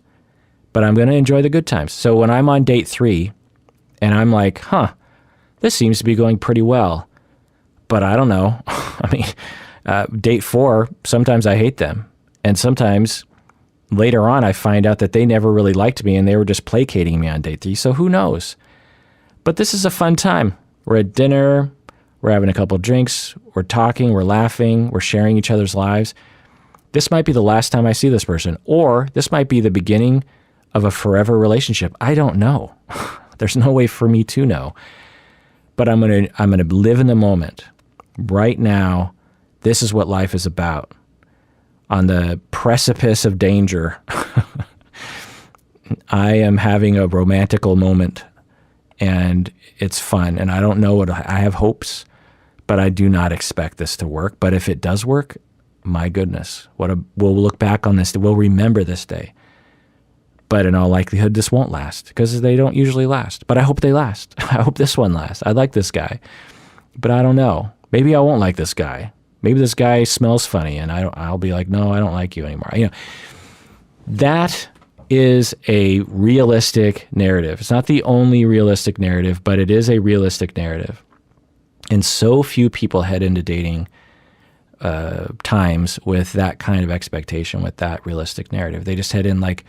but I'm going to enjoy the good times. So when I'm on date 3 and I'm like, this seems to be going pretty well, but I don't know. I mean, date 4, sometimes I hate them. And sometimes later on, I find out that they never really liked me and they were just placating me on date 3. So who knows? But this is a fun time. We're at dinner. We're having a couple of drinks. We're talking. We're laughing. We're sharing each other's lives. This might be the last time I see this person, or this might be the beginning of a forever relationship. I don't know. There's no way for me to know. But I'm gonna live in the moment. Right now, this is what life is about. On the precipice of danger, I am having a romantical moment, and it's fun. And I don't know I have hopes, but I do not expect this to work. But if it does work, my goodness, we'll look back on this. We'll remember this day. But in all likelihood, this won't last, because they don't usually last. But I hope they last. I hope this one lasts. I like this guy, but I don't know. Maybe I won't like this guy. Maybe this guy smells funny, and I'll be like, no, I don't like you anymore. That is a realistic narrative. It's not the only realistic narrative, but it is a realistic narrative. And so few people head into dating times with that kind of expectation, with that realistic narrative. They just head in like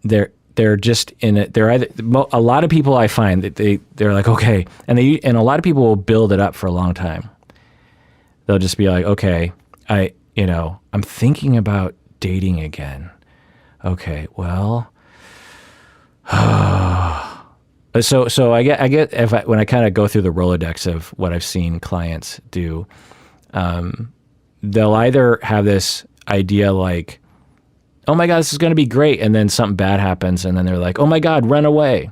they're just in it. They're either, a lot of people I find that they're like, okay, and a lot of people will build it up for a long time. They'll just be like, okay, I'm thinking about dating again. Okay, well, so I get when I kind of go through the Rolodex of what I've seen clients do, they'll either have this idea like, oh my God, this is going to be great. And then something bad happens. And then they're like, oh my God, run away.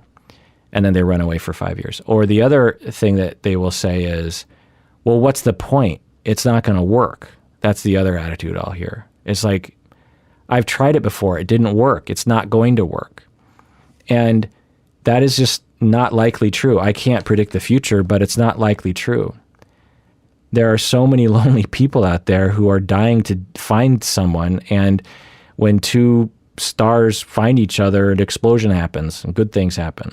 And then they run away for 5 years. Or the other thing that they will say is, well, what's the point? It's not going to work. That's the other attitude I'll hear. It's like, I've tried it before. It didn't work. It's not going to work. And that is just not likely true. I can't predict the future, but it's not likely true. There are so many lonely people out there who are dying to find someone, and when two stars find each other, an explosion happens and good things happen.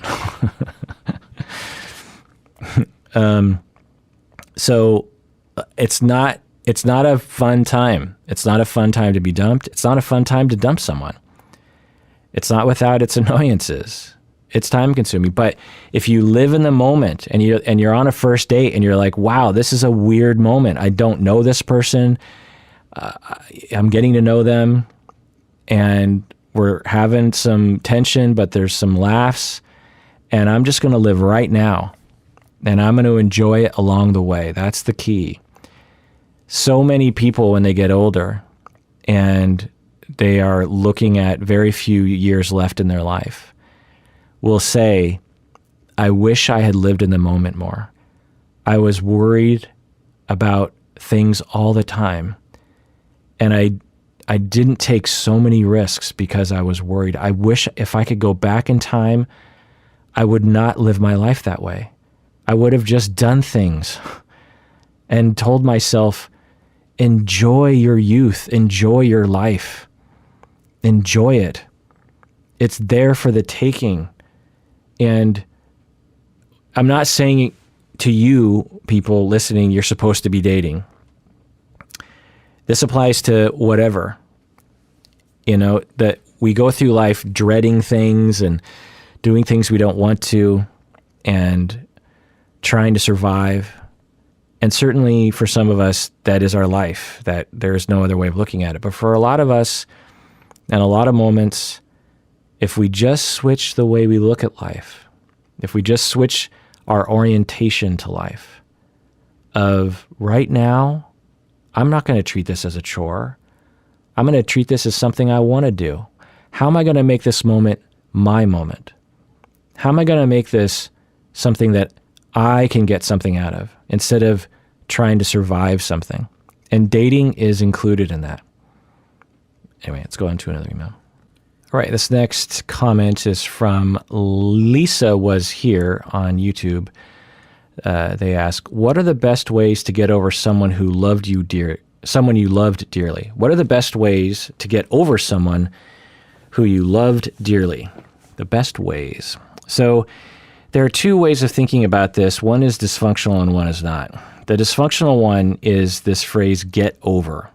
So it's not a fun time. It's not a fun time to be dumped. It's not a fun time to dump someone. It's not without its annoyances. It's time consuming. But if you live in the moment and you're on a first date and you're like, wow, this is a weird moment. I don't know this person. I'm getting to know them, and we're having some tension, but there's some laughs, and I'm just going to live right now. and I'm going to enjoy it along the way. That's the key. So many people, when they get older and they are looking at very few years left in their life, will say, I wish I had lived in the moment more. I was worried about things all the time, and I didn't take so many risks because I was worried. I wish if I could go back in time, I would not live my life that way. I would have just done things and told myself, enjoy your youth, enjoy your life, enjoy it. It's there for the taking. And I'm not saying to you, people listening, you're supposed to be dating. This applies to whatever, that we go through life dreading things and doing things we don't want to and trying to survive. And certainly for some of us, that is our life, that there is no other way of looking at it. But for a lot of us, and a lot of moments, if we just switch the way we look at life, if we just switch our orientation to life of right now, I'm not going to treat this as a chore. I'm going to treat this as something I want to do. How am I going to make this moment my moment? How am I going to make this something that I can get something out of instead of trying to survive something? And dating is included in that. Anyway, let's go on to another email. All right, this next comment is from Lisa Was Here on YouTube. They ask, what are the best ways to get over someone who loved you someone you loved dearly? What are the best ways to get over someone who you loved dearly? The best ways. So there are two ways of thinking about this. One is dysfunctional and one is not. The dysfunctional one is this phrase, get over.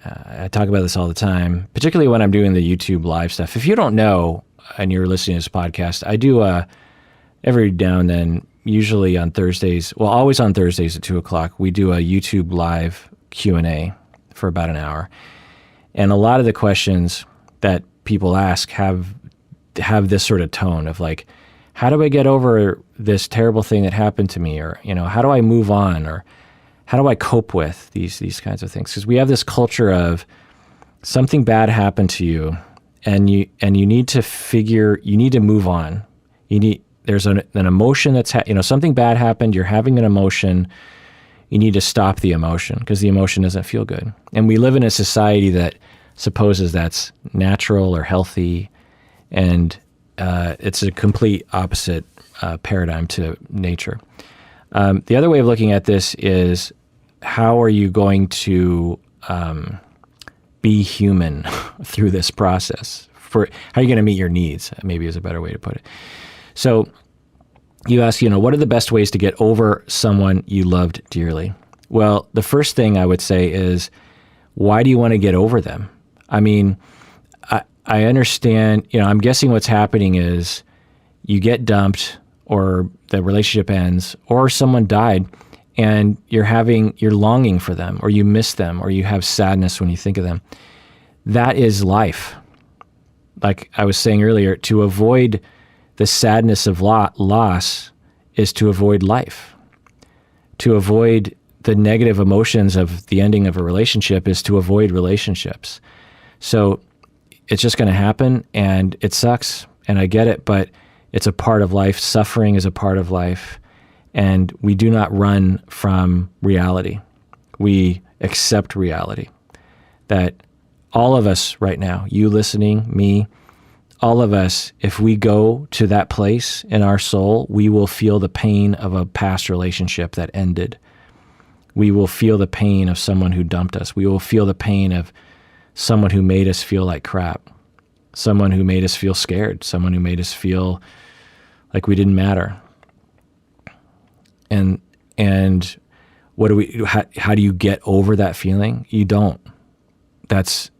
I talk about this all the time, particularly when I'm doing the YouTube live stuff. If you don't know, and you're listening to this podcast, I do every now and then, usually on Thursdays, well, always on Thursdays at 2:00, we do a YouTube live Q&A for about an hour. And a lot of the questions that people ask have this sort of tone of like, how do I get over this terrible thing that happened to me? Or, how do I move on? Or how do I cope with these kinds of things? Because we have this culture of something bad happened to you, and you need to move on. There's an emotion that's something bad happened. You're having an emotion. You need to stop the emotion because the emotion doesn't feel good. And we live in a society that supposes that's natural or healthy, and it's a complete opposite paradigm to nature. The other way of looking at this is, how are you going to be human through this process? How are you going to meet your needs? Maybe is a better way to put it. So you ask, what are the best ways to get over someone you loved dearly? Well, the first thing I would say is, why do you want to get over them? I mean, I understand, I'm guessing what's happening is you get dumped, or the relationship ends, or someone died, and you're longing for them, or you miss them, or you have sadness when you think of them. That is life. Like I was saying earlier, to avoid the sadness of loss is to avoid life. To avoid the negative emotions of the ending of a relationship is to avoid relationships. So it's just going to happen, and it sucks, and I get it, but it's a part of life. Suffering is a part of life, and we do not run from reality. We accept reality. That all of us right now, you listening, me, all of us, if we go to that place in our soul, we will feel the pain of a past relationship that ended. We will feel the pain of someone who dumped us. We will feel the pain of someone who made us feel like crap, someone who made us feel scared, someone who made us feel like we didn't matter. And what do we? How do you get over that feeling? You don't. That's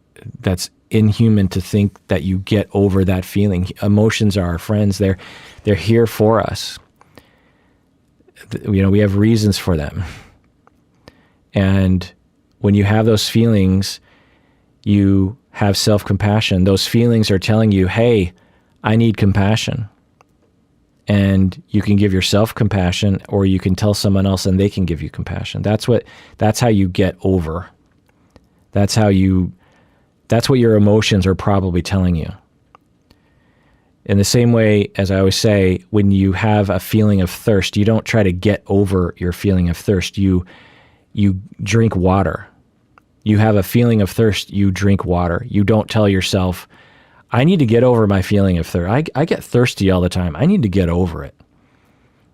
inhuman to think that you get over that feeling. Emotions are our friends. They're here for us. We have reasons for them. And when you have those feelings, you have self-compassion. Those feelings are telling you, hey, I need compassion. and you can give yourself compassion, or you can tell someone else and they can give you compassion. That's how you get over. That's what your emotions are probably telling you. In the same way, as I always say, when you have a feeling of thirst, you don't try to get over your feeling of thirst. You drink water. You have a feeling of thirst, you drink water. You don't tell yourself, I need to get over my feeling of thirst. I get thirsty all the time. I need to get over it.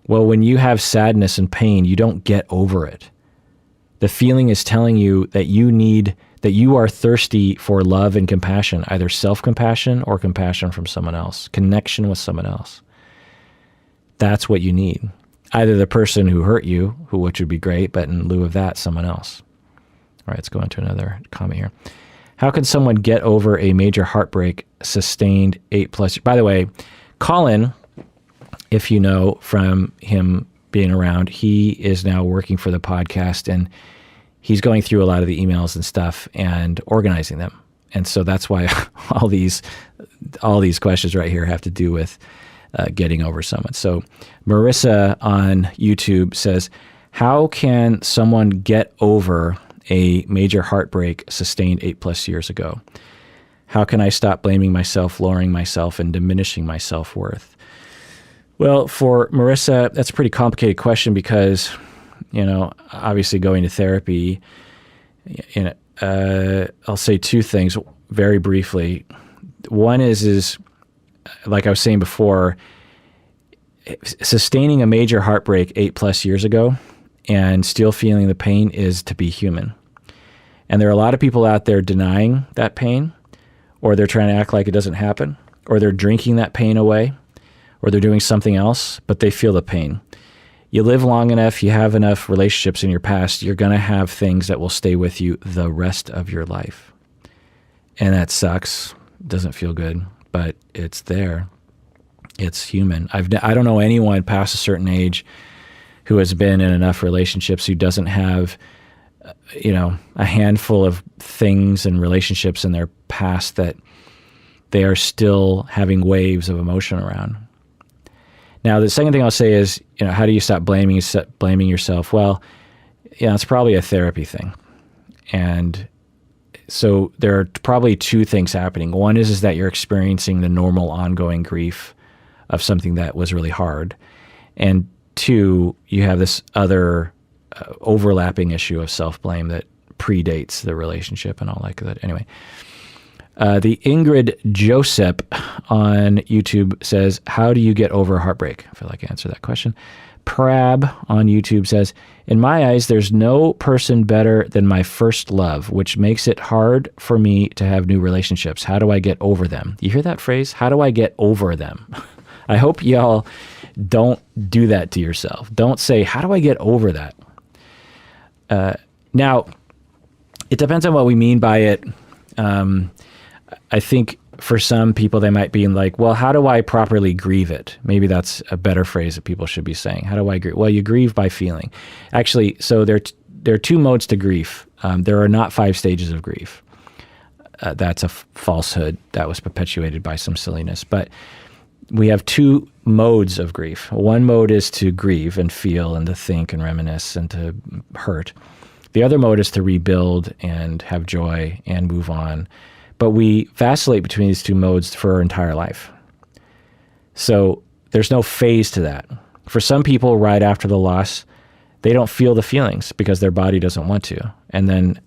Well, when you have sadness and pain, you don't get over it. The feeling is telling you that you are thirsty for love and compassion, either self-compassion or compassion from someone else, connection with someone else. That's what you need. Either the person who hurt you, which would be great, but in lieu of that, someone else. All right, let's go into another comment here. How can someone get over a major heartbreak sustained 8+? By the way, Colin, if you know from him being around, he is now working for the podcast, and he's going through a lot of the emails and stuff and organizing them. And so that's why all these questions right here have to do with getting over someone. So Marissa on YouTube says, how can someone get over a major heartbreak sustained 8+ years ago? How can I stop blaming myself, lowering myself, and diminishing my self-worth? Well, for Marissa, that's a pretty complicated question because, obviously going to therapy, I'll say two things very briefly. One is like I was saying before, sustaining a major heartbreak 8+ years ago and still feeling the pain is to be human. And there are a lot of people out there denying that pain, or they're trying to act like it doesn't happen, or they're drinking that pain away, or they're doing something else, but they feel the pain. You live long enough, you have enough relationships in your past, you're going to have things that will stay with you the rest of your life. And that sucks. Doesn't feel good, but it's there. It's human. I don't know anyone past a certain age who has been in enough relationships who doesn't have a handful of things and relationships in their past that they are still having waves of emotion around. Now, the second thing I'll say is, how do you stop blaming yourself? Well, it's probably a therapy thing. And so there are probably two things happening. One is that you're experiencing the normal ongoing grief of something that was really hard. And two, you have this other overlapping issue of self-blame that predates the relationship and all like that. Anyway, the Ingrid Josep on YouTube says, how do you get over a heartbreak? I feel like I answered that question. Prab on YouTube says, in my eyes, there's no person better than my first love, which makes it hard for me to have new relationships. How do I get over them? You hear that phrase? How do I get over them? I hope y'all don't do that to yourself. Don't say, how do I get over that? Now, it depends on what we mean by it. I think for some people, they might be like, well, how do I properly grieve it? Maybe that's a better phrase that people should be saying. How do I grieve? Well, you grieve by feeling. Actually, so there are two modes to grief. There are not 5 stages of grief. That's a falsehood that was perpetuated by some silliness. But we have 2 modes of grief. One mode is to grieve and feel and to think and reminisce and to hurt. The other mode is to rebuild and have joy and move on. But we vacillate between these 2 modes for our entire life. So there's no phase to that. For some people, right after the loss, they don't feel the feelings because their body doesn't want to. And then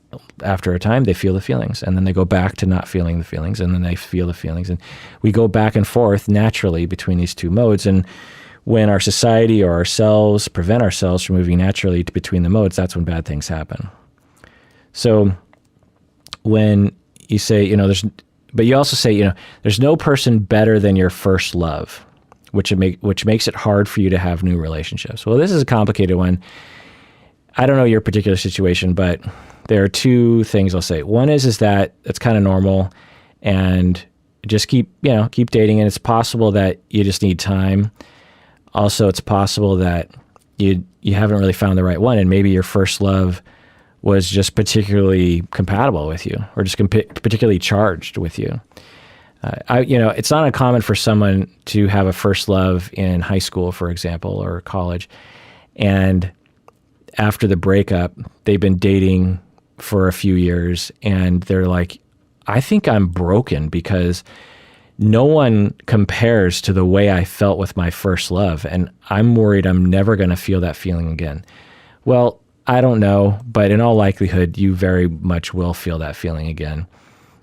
after a time, they feel the feelings. And then they go back to not feeling the feelings. And then they feel the feelings. And we go back and forth naturally between these 2 modes. And when our society or ourselves prevent ourselves from moving naturally between the modes, that's when bad things happen. So when you say, but you also say, there's no person better than your first love, which makes it hard for you to have new relationships. Well, this is a complicated one. I don't know your particular situation, but there are 2 things I'll say. One is that it's kind of normal, and just keep dating. And it's possible that you just need time. Also, it's possible that you haven't really found the right one, and maybe your first love was just particularly compatible with you, or just particularly charged with you. It's not uncommon for someone to have a first love in high school, for example, or college, and after the breakup, they've been dating for a few years, and they're like, I think I'm broken because no one compares to the way I felt with my first love, and I'm worried I'm never going to feel that feeling again. Well, I don't know, but in all likelihood, you very much will feel that feeling again.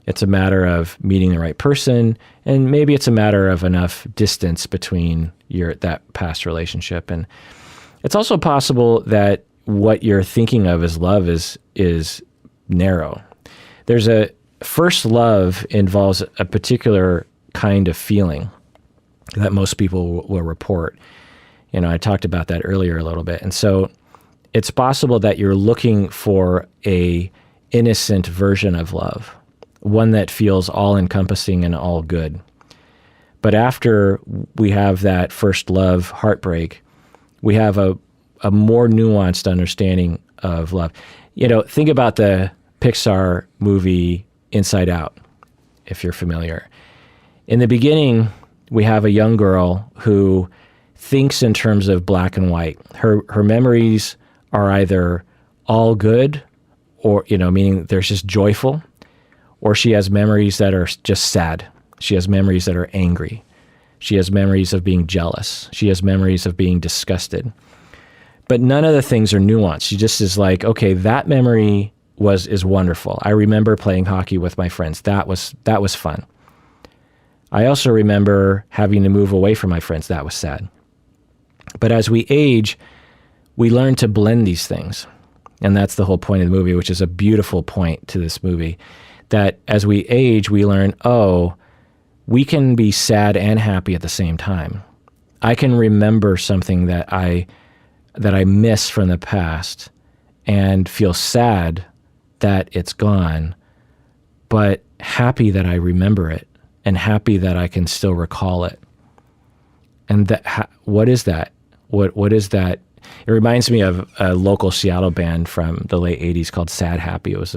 It's a matter of meeting the right person, and maybe it's a matter of enough distance between that past relationship. And it's also possible that what you're thinking of as love is narrow. There's a first love involves a particular kind of feeling that most people will report. I talked about that earlier a little bit. And so it's possible that you're looking for a innocent version of love, one that feels all-encompassing and all good. But after we have that first love heartbreak, we have a more nuanced understanding of love. Think about the Pixar movie Inside Out, if you're familiar. In the beginning, we have a young girl who thinks in terms of black and white. Her memories are either all good, or, meaning they're just joyful, or she has memories that are just sad. She has memories that are angry. She has memories of being jealous. She has memories of being disgusted. But none of the things are nuanced. She just is like, okay, that memory is wonderful. I remember playing hockey with my friends. That was fun. I also remember having to move away from my friends. That was sad. But as we age, we learn to blend these things. And that's the whole point of the movie, which is a beautiful point to this movie, that as we age, we learn, we can be sad and happy at the same time. I can remember something that I miss from the past and feel sad that it's gone, but happy that I remember it and happy that I can still recall it. And what is that? What is that? It reminds me of a local Seattle band from the late 80s called Sad Happy. It was,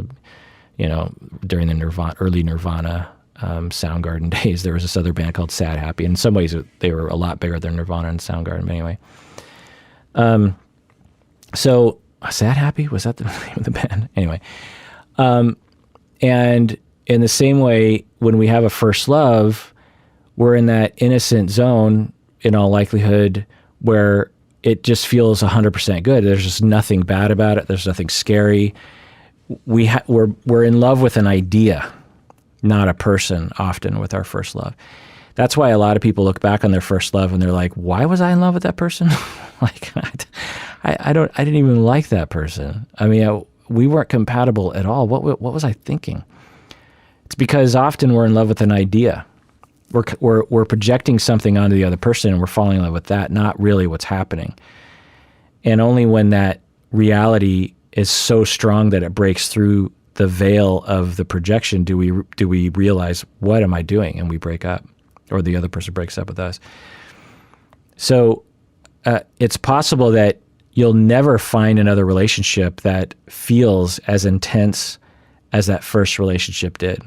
during the early Nirvana Soundgarden days, there was this other band called Sad Happy. In some ways, they were a lot bigger than Nirvana and Soundgarden, but anyway. So Sad Happy, was that the name of the band? Anyway. And in the same way, when we have a first love, we're in that innocent zone, in all likelihood, where it just feels 100% good. There's just nothing bad about it. There's nothing scary. We're in love with an idea, not a person, often with our first love. That's why a lot of people look back on their first love and they're like, why was I in love with that person? Like, I didn't even like that person. I mean, we weren't compatible at all. What was I thinking? It's because often we're in love with an idea. We're projecting something onto the other person and we're falling in love with that, not really what's happening. And only when that reality is so strong that it breaks through the veil of the projection do we realize, what am I doing? And we break up, or the other person breaks up with us. So it's possible that you'll never find another relationship that feels as intense as that first relationship did.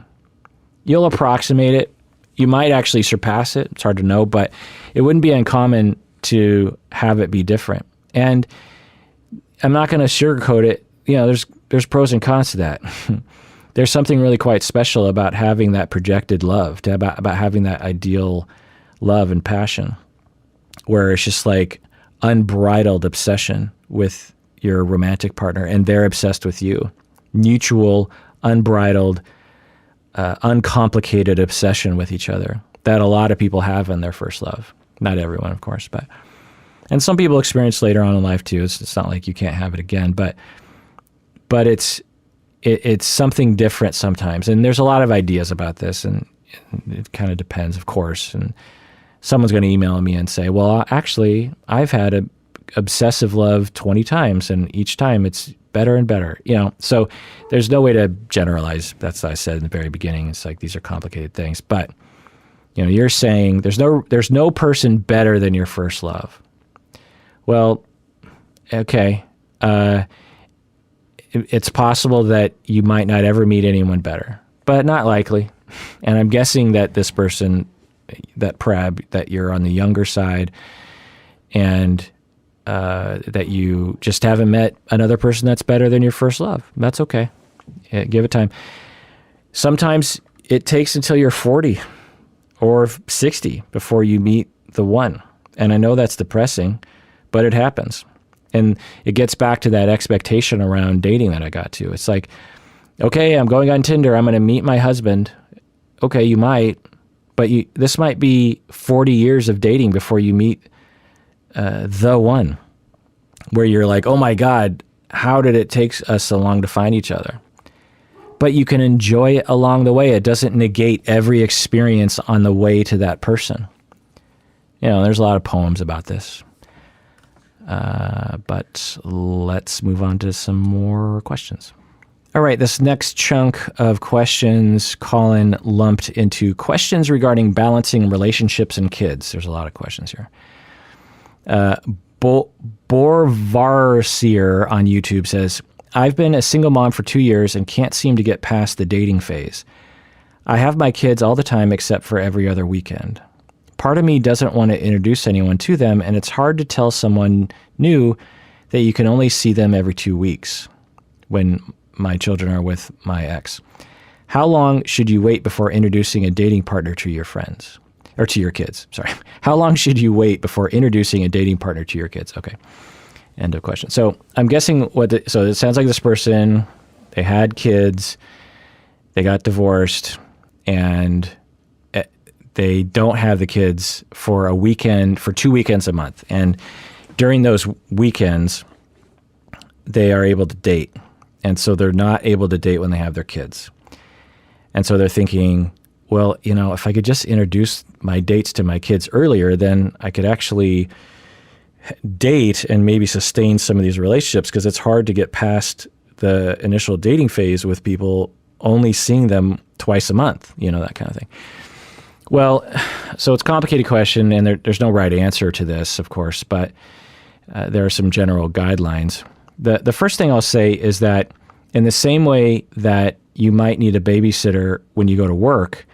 You'll approximate it. You might actually surpass it. It's hard to know, but it wouldn't be uncommon to have it be different. And I'm not going to sugarcoat it. There's pros and cons to that. There's something really quite special about having that projected love, about having that ideal love and passion, where it's just like unbridled obsession with your romantic partner, and they're obsessed with you. Mutual, unbridled, uncomplicated obsession with each other that a lot of people have in their first love. Not everyone, of course, and some people experience later on in life too. It's not like you can't have it again, but it's something different sometimes. And there's a lot of ideas about this, and it kind of depends, of course. And someone's going to email me and say, well, actually, I've had a obsessive love 20 times, and each time it's better and better. So there's no way to generalize. That's what I said in the very beginning. It's like these are complicated things. But you're saying there's no person better than your first love. Well, okay. It's possible that you might not ever meet anyone better, but not likely. And I'm guessing that this person, that Preb, that you're on the younger side, and that you just haven't met another person that's better than your first love. That's okay. Give it time. Sometimes it takes until you're 40 or 60 before you meet the one. And I know that's depressing, but it happens. And it gets back to that expectation around dating that I got to. It's like, okay, I'm going on Tinder. I'm going to meet my husband. Okay, you might, but this might be 40 years of dating before you meet the one, where you're like, oh my God, how did it take us so long to find each other? But you can enjoy it along the way. It doesn't negate every experience on the way to that person. There's a lot of poems about this. But let's move on to some more questions. All right, this next chunk of questions, Colin lumped into questions regarding balancing relationships and kids. There's a lot of questions here. Borvarsier on YouTube says, I've been a single mom for 2 years and can't seem to get past the dating phase. I have my kids all the time except for every other weekend. Part of me doesn't want to introduce anyone to them, and it's hard to tell someone new that you can only see them every 2 weeks when my children are with my ex. How long should you wait before introducing a dating partner to your friends? Or to your kids, sorry. How long should you wait before introducing a dating partner to your kids? Okay, end of question. So I'm guessing so it sounds like this person, they had kids, they got divorced, and they don't have the kids for a weekend, for 2 weekends a month. And during those weekends, they are able to date. And so they're not able to date when they have their kids. And so they're thinking, well, if I could just introduce my dates to my kids earlier, then I could actually date and maybe sustain some of these relationships, because it's hard to get past the initial dating phase with people only seeing them twice a month, that kind of thing. Well, so it's a complicated question, and there's no right answer to this, of course, but there are some general guidelines. The first thing I'll say is that in the same way that you might need a babysitter when you go to work,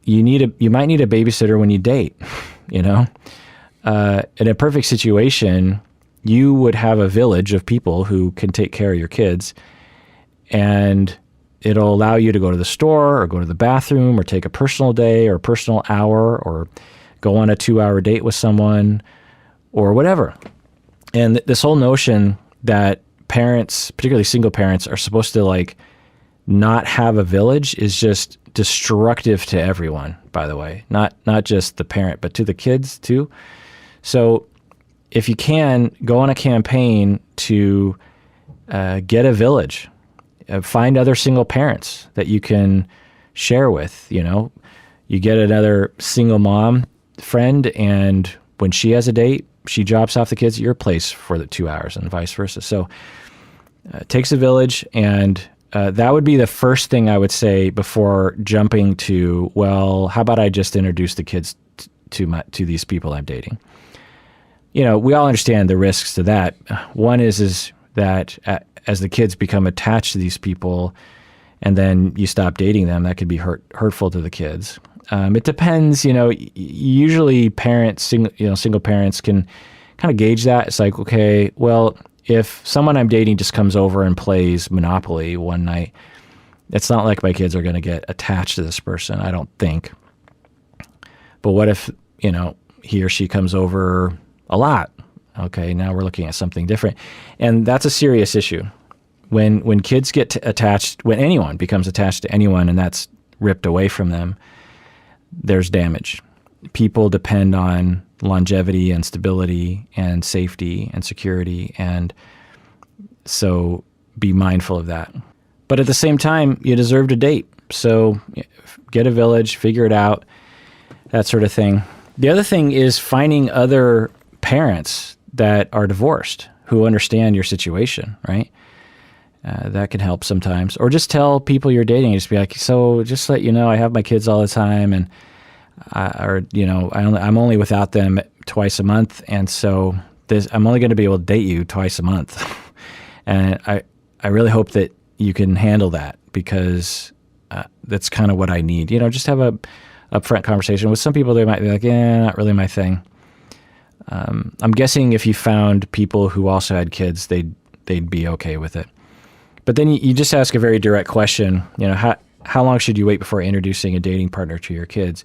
you might need a babysitter when you date, In a perfect situation, you would have a village of people who can take care of your kids, and it'll allow you to go to the store or go to the bathroom or take a personal day or a personal hour or go on a 2-hour date with someone or whatever. And this whole notion that parents, particularly single parents, are supposed to not have a village is just destructive to everyone, by the way, not just the parent, but to the kids too. So if you can, go on a campaign to get a village, find other single parents that you can share with. You get another single mom friend, and when she has a date, she drops off the kids at your place for the 2 hours and vice versa. So it takes a village, and that would be the first thing I would say before jumping to, well, how about I just introduce the kids to these people I'm dating? We all understand the risks to that. One is that as the kids become attached to these people and then you stop dating them, that could be hurtful to the kids. It depends, usually single parents can kind of gauge that. It's like, okay, well, if someone I'm dating just comes over and plays Monopoly one night, it's not like my kids are going to get attached to this person, I don't think. But what if, he or she comes over a lot? Okay, now we're looking at something different. And that's a serious issue. When kids get attached, when anyone becomes attached to anyone and that's ripped away from them, there's damage. People depend on longevity and stability and safety and security, and so be mindful of that. But at the same time, you deserve to date. So get a village, figure it out, that sort of thing. The other thing is finding other parents that are divorced who understand your situation, right? That can help sometimes. Or just tell people you're dating, just be like, so just let you know, I have my kids all the time, and I'm only without them twice a month, and so I'm only going to be able to date you twice a month. And I really hope that you can handle that, because that's kind of what I need. Just have a upfront conversation. With some people, they might be like, not really my thing. I'm guessing if you found people who also had kids, they'd be okay with it. But then you just ask a very direct question, how long should you wait before introducing a dating partner to your kids?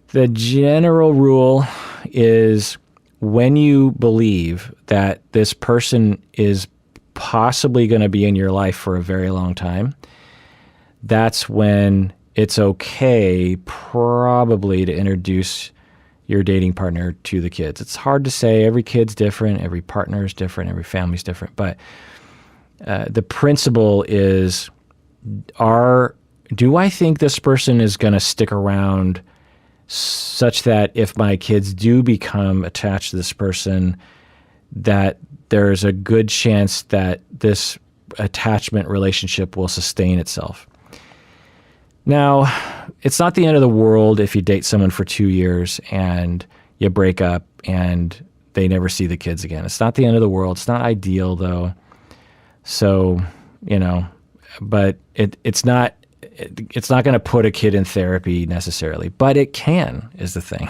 The general rule is when you believe that this person is possibly going to be in your life for a very long time, that's when it's okay probably to introduce your dating partner to the kids. It's hard to say. Every kid's different. Every partner is different. Every family's different. But the principle is, do I think this person is going to stick around such that if my kids do become attached to this person, that there's a good chance that this attachment relationship will sustain itself? Now, it's not the end of the world if you date someone for 2 years and you break up and they never see the kids again. It's not the end of the world. It's not ideal, though. So, but it's not going to put a kid in therapy necessarily, but it can, is the thing.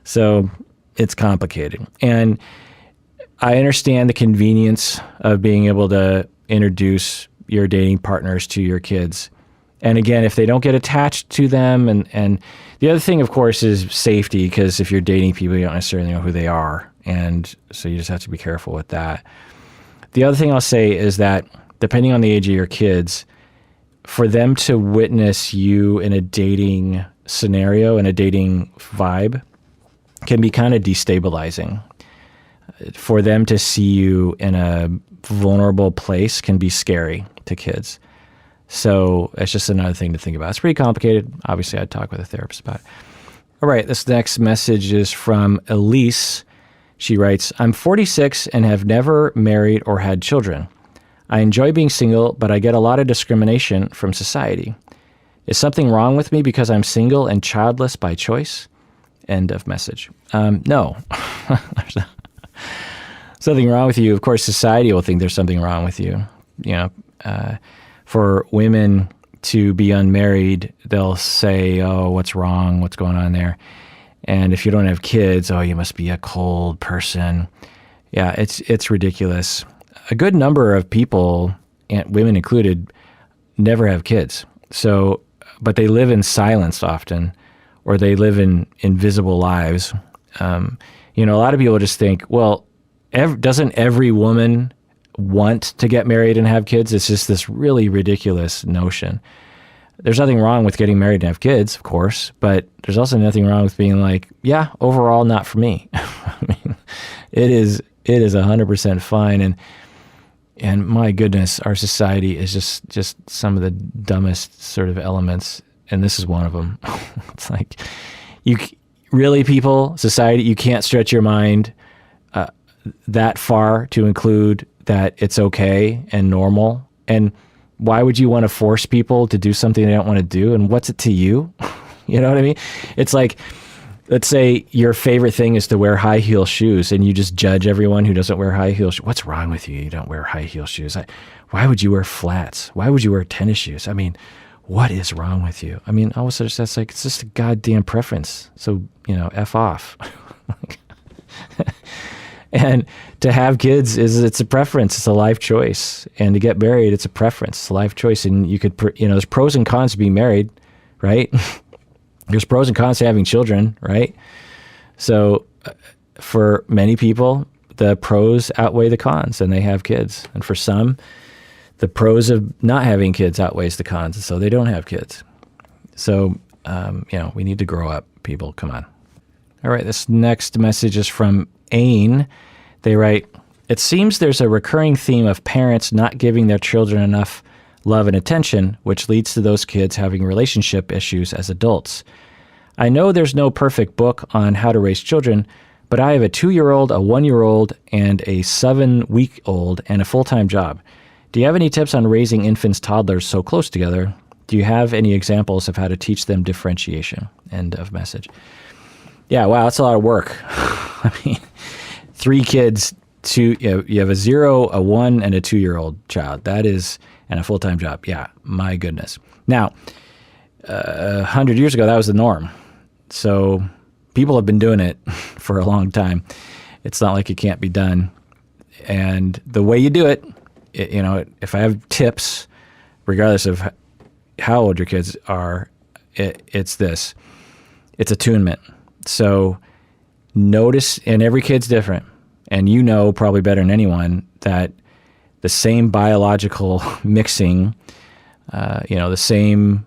So it's complicated. And I understand the convenience of being able to introduce your dating partners to your kids. And again, if they don't get attached to them, and the other thing, of course, is safety, because if you're dating people, you don't necessarily know who they are. And so you just have to be careful with that. The other thing I'll say is that depending on the age of your kids, for them to witness you in a dating scenario, in a dating vibe, can be kind of destabilizing. For them to see you in a vulnerable place can be scary to kids. So it's just another thing to think about. It's pretty complicated. Obviously, I'd talk with a therapist about it. All right, this next message is from Elise. She writes, I'm 46 and have never married or had children. I enjoy being single, but I get a lot of discrimination from society. Is something wrong with me because I'm single and childless by choice? End of message. No. There's something wrong with you. Of course, society will think there's something wrong with you. For women to be unmarried, they'll say, oh, what's wrong? What's going on there? And if you don't have kids, oh, you must be a cold person. Yeah, it's ridiculous. A good number of people, and women included, never have kids. So, but they live in silence often, or they live in invisible lives. A lot of people just think, well, doesn't every woman want to get married and have kids? It's just this really ridiculous notion. There's nothing wrong with getting married and have kids, of course, but there's also nothing wrong with being like, yeah, overall, not for me. I mean, it is 100% fine. And my goodness, our society is just some of the dumbest sort of elements, and this is one of them. It's like, society, you can't stretch your mind that far to include that it's okay and normal. And why would you want to force people to do something they don't want to do? And what's it to you? You know what I mean? It's like, let's say your favorite thing is to wear high heel shoes and you just judge everyone who doesn't wear high heel shoes. What's wrong with you? You don't wear high heel shoes. Why would you wear flats? Why would you wear tennis shoes? I mean, what is wrong with you? I mean, all of a sudden that's like, it's just a goddamn preference. So, F off. And to have kids it's a preference. It's a life choice. And to get married, it's a preference. It's a life choice. And you could, there's pros and cons to being married, right? There's pros and cons to having children, right? So for many people, the pros outweigh the cons and they have kids. And for some, the pros of not having kids outweighs the cons. And so they don't have kids. So, we need to grow up, people. Come on. All right, this next message is from Ain. They write, it seems there's a recurring theme of parents not giving their children enough love and attention, which leads to those kids having relationship issues as adults. I know there's no perfect book on how to raise children, but I have a 2-year-old, a 1-year-old, and a 7-week-old, and a full-time job. Do you have any tips on raising infants, toddlers so close together? Do you have any examples of how to teach them differentiation? End of message. Yeah, wow, that's a lot of work. I mean, 3 kids, you have a 0, a 1, and a 2-year-old child. That is and a full-time job. Yeah, my goodness. Now, 100 years ago, that was the norm. So people have been doing it for a long time. It's not like it can't be done. And the way you do it, if I have tips, regardless of how old your kids are, it's this. It's attunement. So notice, and every kid's different. And you know probably better than anyone that the same biological mixing, the same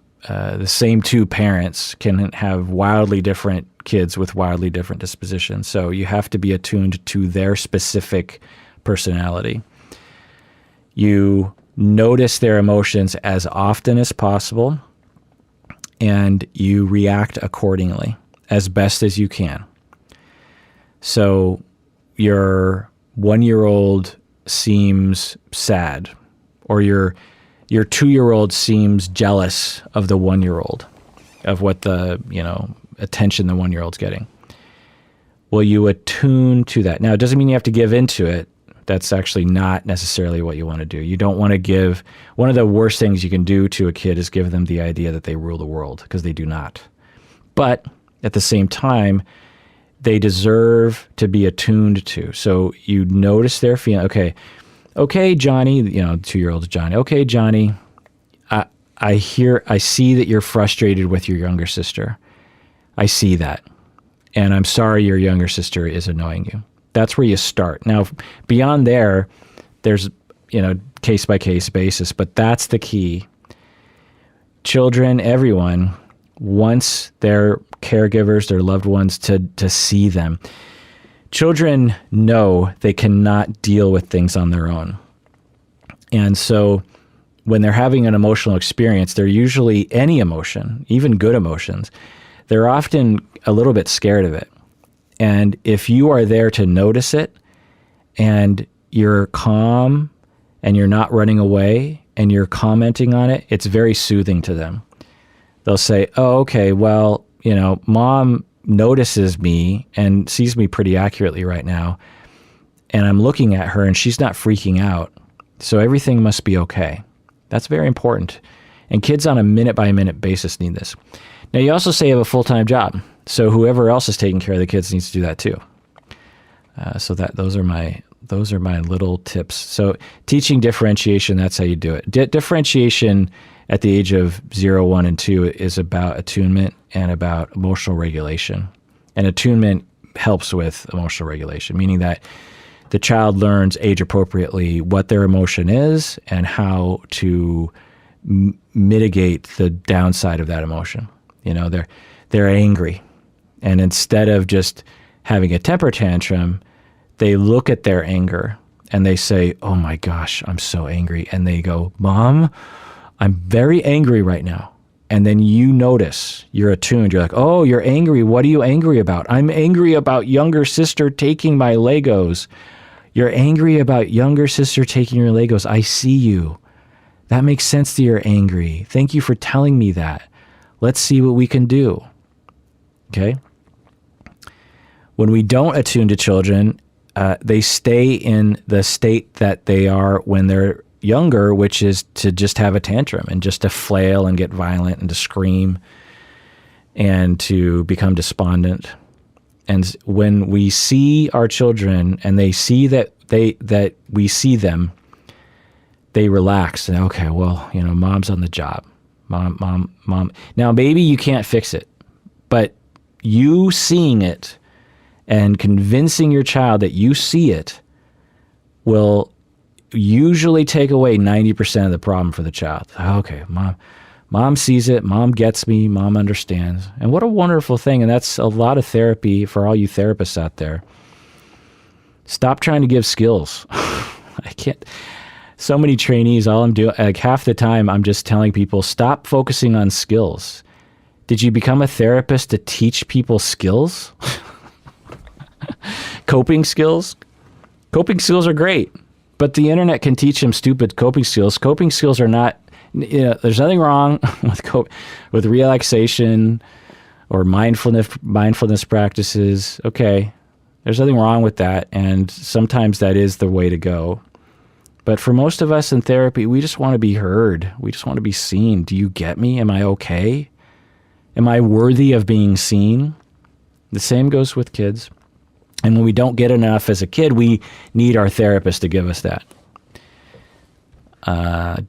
two parents can have wildly different kids with wildly different dispositions. So you have to be attuned to their specific personality. You notice their emotions as often as possible, and you react accordingly as best as you can. So your 1-year-old seems sad, or your 2-year-old seems jealous of the 1-year-old, of what the attention the 1-year-old's getting. Well, you attune to that. Now, it doesn't mean you have to give into it. That's actually not necessarily what you want to do. You don't want to give. One of the worst things you can do to a kid is give them the idea that they rule the world, because they do not. But at the same time, they deserve to be attuned to. So you notice their feeling. Okay, Johnny, 2-year-old Johnny. Okay, Johnny, I see that you're frustrated with your younger sister. I see that. And I'm sorry your younger sister is annoying you. That's where you start. Now, beyond there's, case-by-case basis, but that's the key. Children, everyone, wants their caregivers, their loved ones to see them. Children know they cannot deal with things on their own. And so when they're having an emotional experience, they're usually, any emotion, even good emotions, they're often a little bit scared of it. And if you are there to notice it, and you're calm, and you're not running away, and you're commenting on it, it's very soothing to them. They'll say, oh, okay, well, Mom notices me and sees me pretty accurately right now, and I'm looking at her and she's not freaking out, so everything must be okay. That's very important. And kids on a minute-by-minute basis need this. Now, you also say you have a full-time job, so whoever else is taking care of the kids needs to do that too. So those are my little tips. So teaching differentiation, that's how you do it. Differentiation at the age of 0, 1, and 2 is about attunement and about emotional regulation. And attunement helps with emotional regulation, meaning that the child learns age appropriately what their emotion is and how to mitigate the downside of that emotion. They're angry. And instead of just having a temper tantrum, they look at their anger and they say, oh my gosh, I'm so angry. And they go, Mom, I'm very angry right now. And then you notice, you're attuned. You're like, oh, you're angry. What are you angry about? I'm angry about younger sister taking my Legos. You're angry about younger sister taking your Legos. I see you. That makes sense that you're angry. Thank you for telling me that. Let's see what we can do. Okay? When we don't attune to children, they stay in the state that they are when they're younger, which is to just have a tantrum and just to flail and get violent and to scream and to become despondent. And when we see our children and they see that we see them, they relax and, okay, well, Mom's on the job. Mom. Now, maybe you can't fix it, but you seeing it and convincing your child that you see it will usually take away 90% of the problem for the child. Okay, mom sees it, Mom gets me, Mom understands. And what a wonderful thing. And that's a lot of therapy for all you therapists out there. Stop trying to give skills. I can't. So many trainees, all I'm doing, like half the time, I'm just telling people, stop focusing on skills. Did you become a therapist to teach people skills? Coping skills? Coping skills are great, but the internet can teach them stupid coping skills. Coping skills are not, there's nothing wrong with relaxation or mindfulness practices. Okay, there's nothing wrong with that, and sometimes that is the way to go. But for most of us in therapy, we just want to be heard. We just want to be seen. Do you get me? Am I okay? Am I worthy of being seen? The same goes with kids. And when we don't get enough as a kid, we need our therapist to give us that.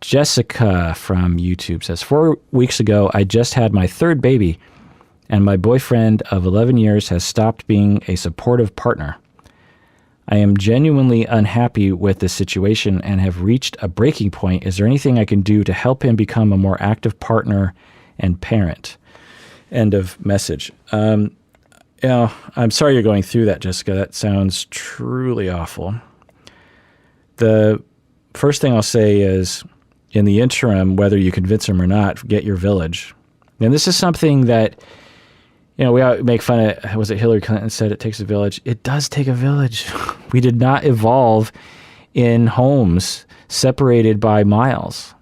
Jessica from YouTube says, 4 weeks ago, I just had my third baby, and my boyfriend of 11 years has stopped being a supportive partner. I am genuinely unhappy with this situation and have reached a breaking point. Is there anything I can do to help him become a more active partner and parent? End of message. I'm sorry you're going through that, Jessica. That sounds truly awful. The first thing I'll say is, in the interim, whether you convince him or not, get your village. And this is something that, we make fun of, was it Hillary Clinton said it takes a village? It does take a village. We did not evolve in homes separated by miles.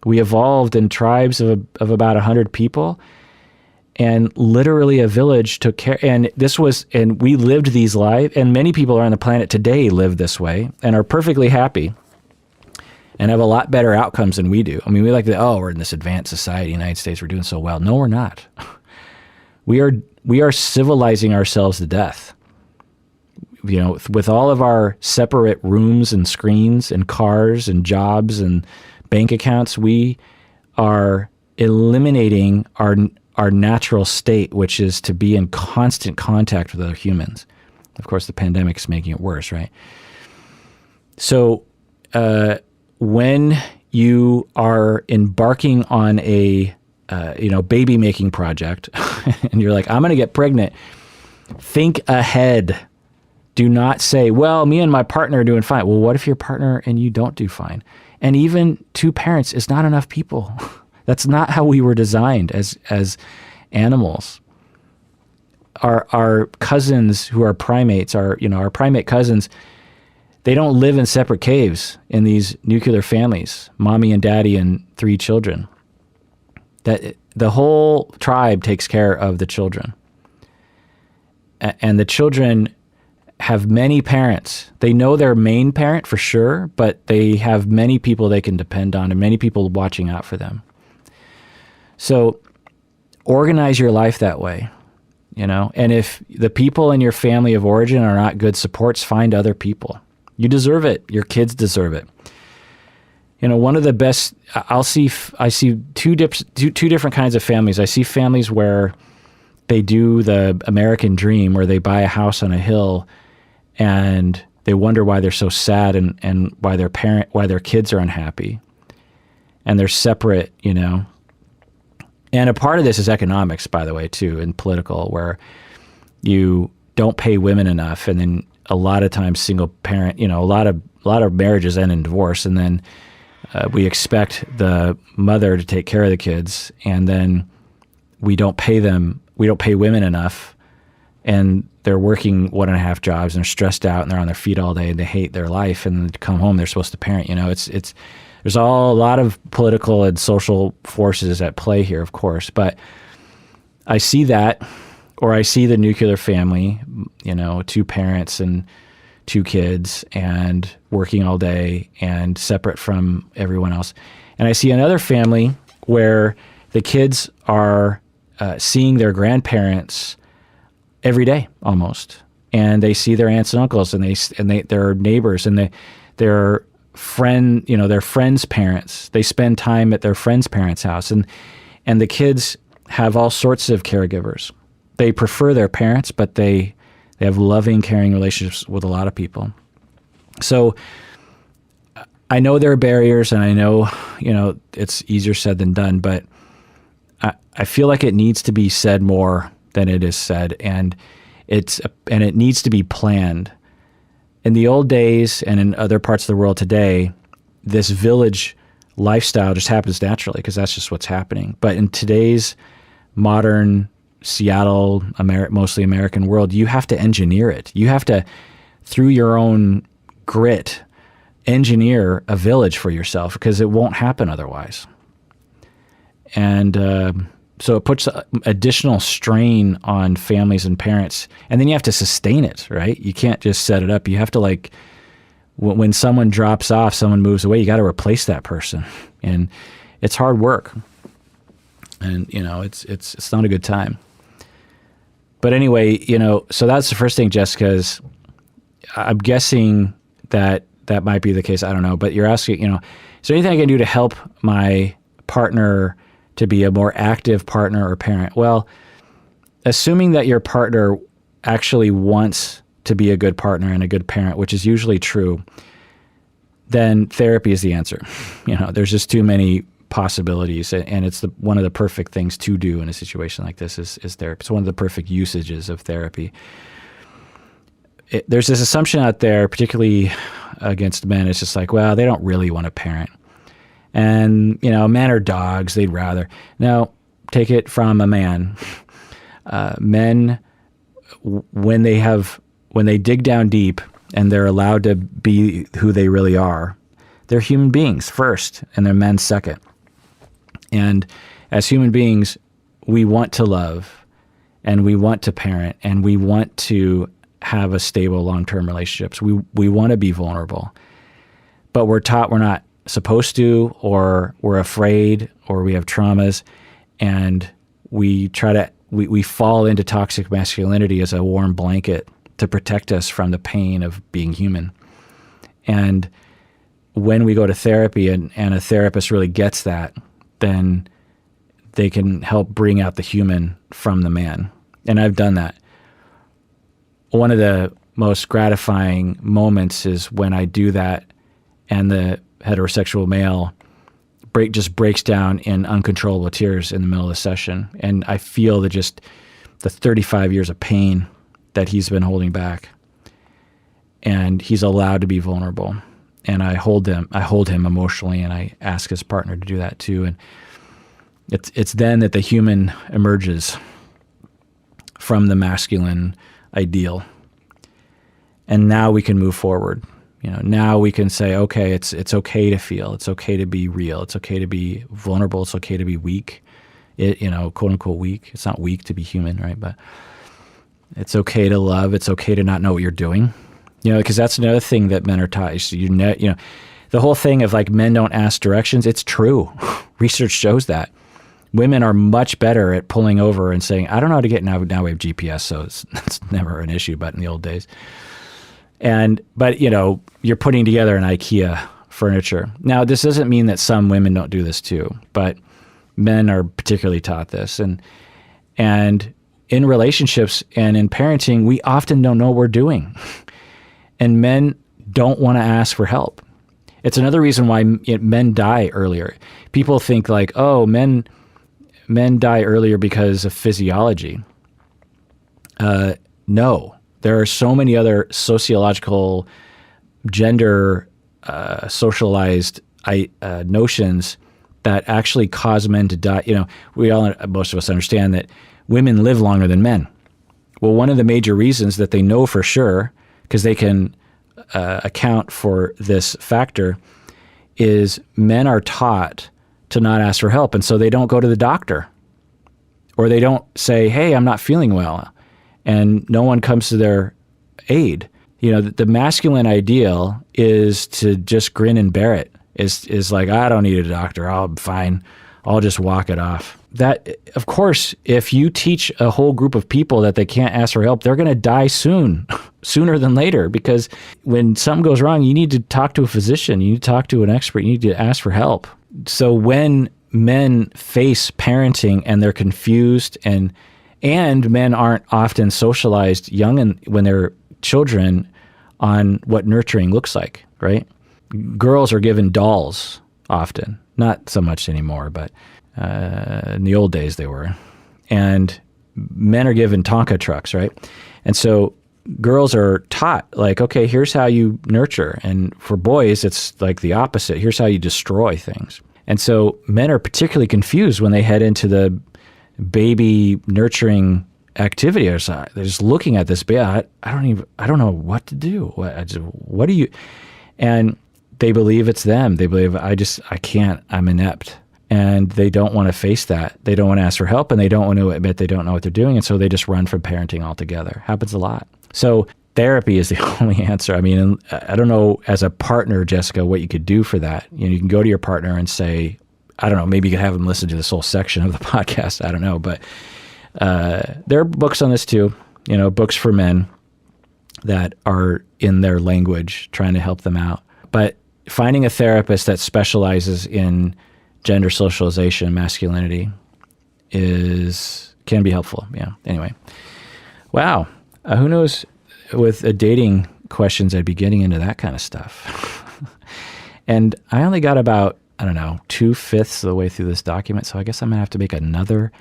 We evolved in tribes of about 100 people, and literally a village took care. And we lived these lives, and many people on the planet today live this way and are perfectly happy and have a lot better outcomes than we do. I mean, we like to, we're in this advanced society, United States, we're doing so well. No, we're not. We are civilizing ourselves to death. With all of our separate rooms and screens and cars and jobs and bank accounts, we are eliminating our natural state, which is to be in constant contact with other humans. Of course, the pandemic is making it worse, right? So when you are embarking on a baby making project and you're like, I'm going to get pregnant, think ahead. Do not say, well, me and my partner are doing fine. Well, what if your partner and you don't do fine? And even 2 parents is not enough people. That's not how we were designed as animals. Our cousins who are primates, our primate cousins, they don't live in separate caves in these nuclear families, mommy and daddy and 3 children. That the whole tribe takes care of the children. And the children have many parents. They know their main parent for sure, but they have many people they can depend on and many people watching out for them. So organize your life that way, and if the people in your family of origin are not good supports, find other people. You deserve it. Your kids deserve it. One of the best, I see two different kinds of families. I see families where they do the American dream, where they buy a house on a hill and they wonder why they're so sad and why their kids are unhappy and they're separate, And a part of this is economics, by the way, too, and political, where you don't pay women enough, and then a lot of times single parent, a lot of marriages end in divorce, and then we expect the mother to take care of the kids, and then we don't pay women enough, and they're working 1.5 jobs and they're stressed out and they're on their feet all day and they hate their life, and then to come home they're supposed to parent. There's a lot of political and social forces at play here, of course, but I see that, or I see the nuclear family, 2 parents and 2 kids and working all day and separate from everyone else. And I see another family where the kids are seeing their grandparents every day almost, and they see their aunts and uncles, and their neighbors, and their friends' parents. They spend time at their friends' parents' house, and the kids have all sorts of caregivers. They prefer their parents, but they have loving, caring relationships with a lot of people. So I know there are barriers, and I know, it's easier said than done, but I feel like it needs to be said more than it is said, and it needs to be planned. In the old days and in other parts of the world today, this village lifestyle just happens naturally because that's just what's happening. But in today's modern Seattle, mostly American world, you have to engineer it. You have to, through your own grit, engineer a village for yourself because it won't happen otherwise. And so it puts additional strain on families and parents, and then you have to sustain it, right? You can't just set it up. You have to when someone drops off, someone moves away, you got to replace that person. And it's hard work. And, it's not a good time. But anyway, so that's the first thing, Jessica, is I'm guessing that might be the case. I don't know. But you're asking, is there anything I can do to help my partner to be a more active partner or parent? Well, assuming that your partner actually wants to be a good partner and a good parent, which is usually true, then therapy is the answer. There's just too many possibilities, and it's one of the perfect things to do in a situation like this is therapy. It's one of the perfect usages of therapy. There's this assumption out there, particularly against men, it's just like, well, they don't really want to parent. And, men are dogs, they'd rather. Now, take it from a man. Men, when they dig down deep and they're allowed to be who they really are, they're human beings first and they're men second. And as human beings, we want to love and we want to parent and we want to have a stable long-term relationships. We want to be vulnerable, but we're taught we're not supposed to, or we're afraid, or we have traumas, and we fall into toxic masculinity as a warm blanket to protect us from the pain of being human. And when we go to therapy and a therapist really gets that, then they can help bring out the human from the man. And I've done that. One of the most gratifying moments is when I do that and the heterosexual male just breaks down in uncontrollable tears in the middle of the session. And I feel the 35 years of pain that he's been holding back. And he's allowed to be vulnerable. And I hold him emotionally, and I ask his partner to do that too. And it's then that the human emerges from the masculine ideal. And now we can move forward. Now we can say, okay, it's okay to feel. It's okay to be real. It's okay to be vulnerable. It's okay to be weak. Quote unquote weak. It's not weak to be human, right? But it's okay to love. It's okay to not know what you're doing. Because that's another thing that men are taught. The whole thing of like men don't ask directions. It's true. Research shows that. Women are much better at pulling over and saying, I don't know how to get now. Now we have GPS, so it's never an issue, but in the old days. But you're putting together an IKEA furniture. Now, this doesn't mean that some women don't do this too, but men are particularly taught this. And in relationships and in parenting, we often don't know what we're doing. And men don't want to ask for help. It's another reason why men die earlier. People think like, oh, men die earlier because of physiology. No. There are so many other sociological, gender, socialized notions that actually cause men to die. Most of us understand that women live longer than men. Well, one of the major reasons that they know for sure, because they can account for this factor, is men are taught to not ask for help, and so they don't go to the doctor, or they don't say, "Hey, I'm not feeling well." And no one comes to their aid. The masculine ideal is to just grin and bear it. Is like, I don't need a doctor. I'm fine. I'll just walk it off. That, of course, if you teach a whole group of people that they can't ask for help, they're going to die sooner than later. Because when something goes wrong, you need to talk to a physician. You need to talk to an expert. You need to ask for help. So when men face parenting and they're confused and men aren't often socialized when they're children on what nurturing looks like, right? Girls are given dolls often, not so much anymore, but in the old days they were. And men are given Tonka trucks, right? And so girls are taught like, okay, here's how you nurture. And for boys, it's like the opposite. Here's how you destroy things. And so men are particularly confused when they head into the baby nurturing activity. They're just looking at this baby. I don't know what to do. What do you? And they believe it's them. They believe I can't. I'm inept, and they don't want to face that. They don't want to ask for help, and they don't want to admit they don't know what they're doing, and so they just run from parenting altogether. Happens a lot. So therapy is the only answer. I mean, I don't know, as a partner, Jessica, what you could do for that. You can go to your partner and say, I don't know, maybe you could have them listen to this whole section of the podcast. I don't know. But there are books on this too, books for men that are in their language trying to help them out. But finding a therapist that specializes in gender socialization and masculinity can be helpful. Yeah. Anyway. Wow. Who knows, with dating questions, I'd be getting into that kind of stuff. And I only got about, 2/5 of the way through this document. So I guess I'm going to have to make another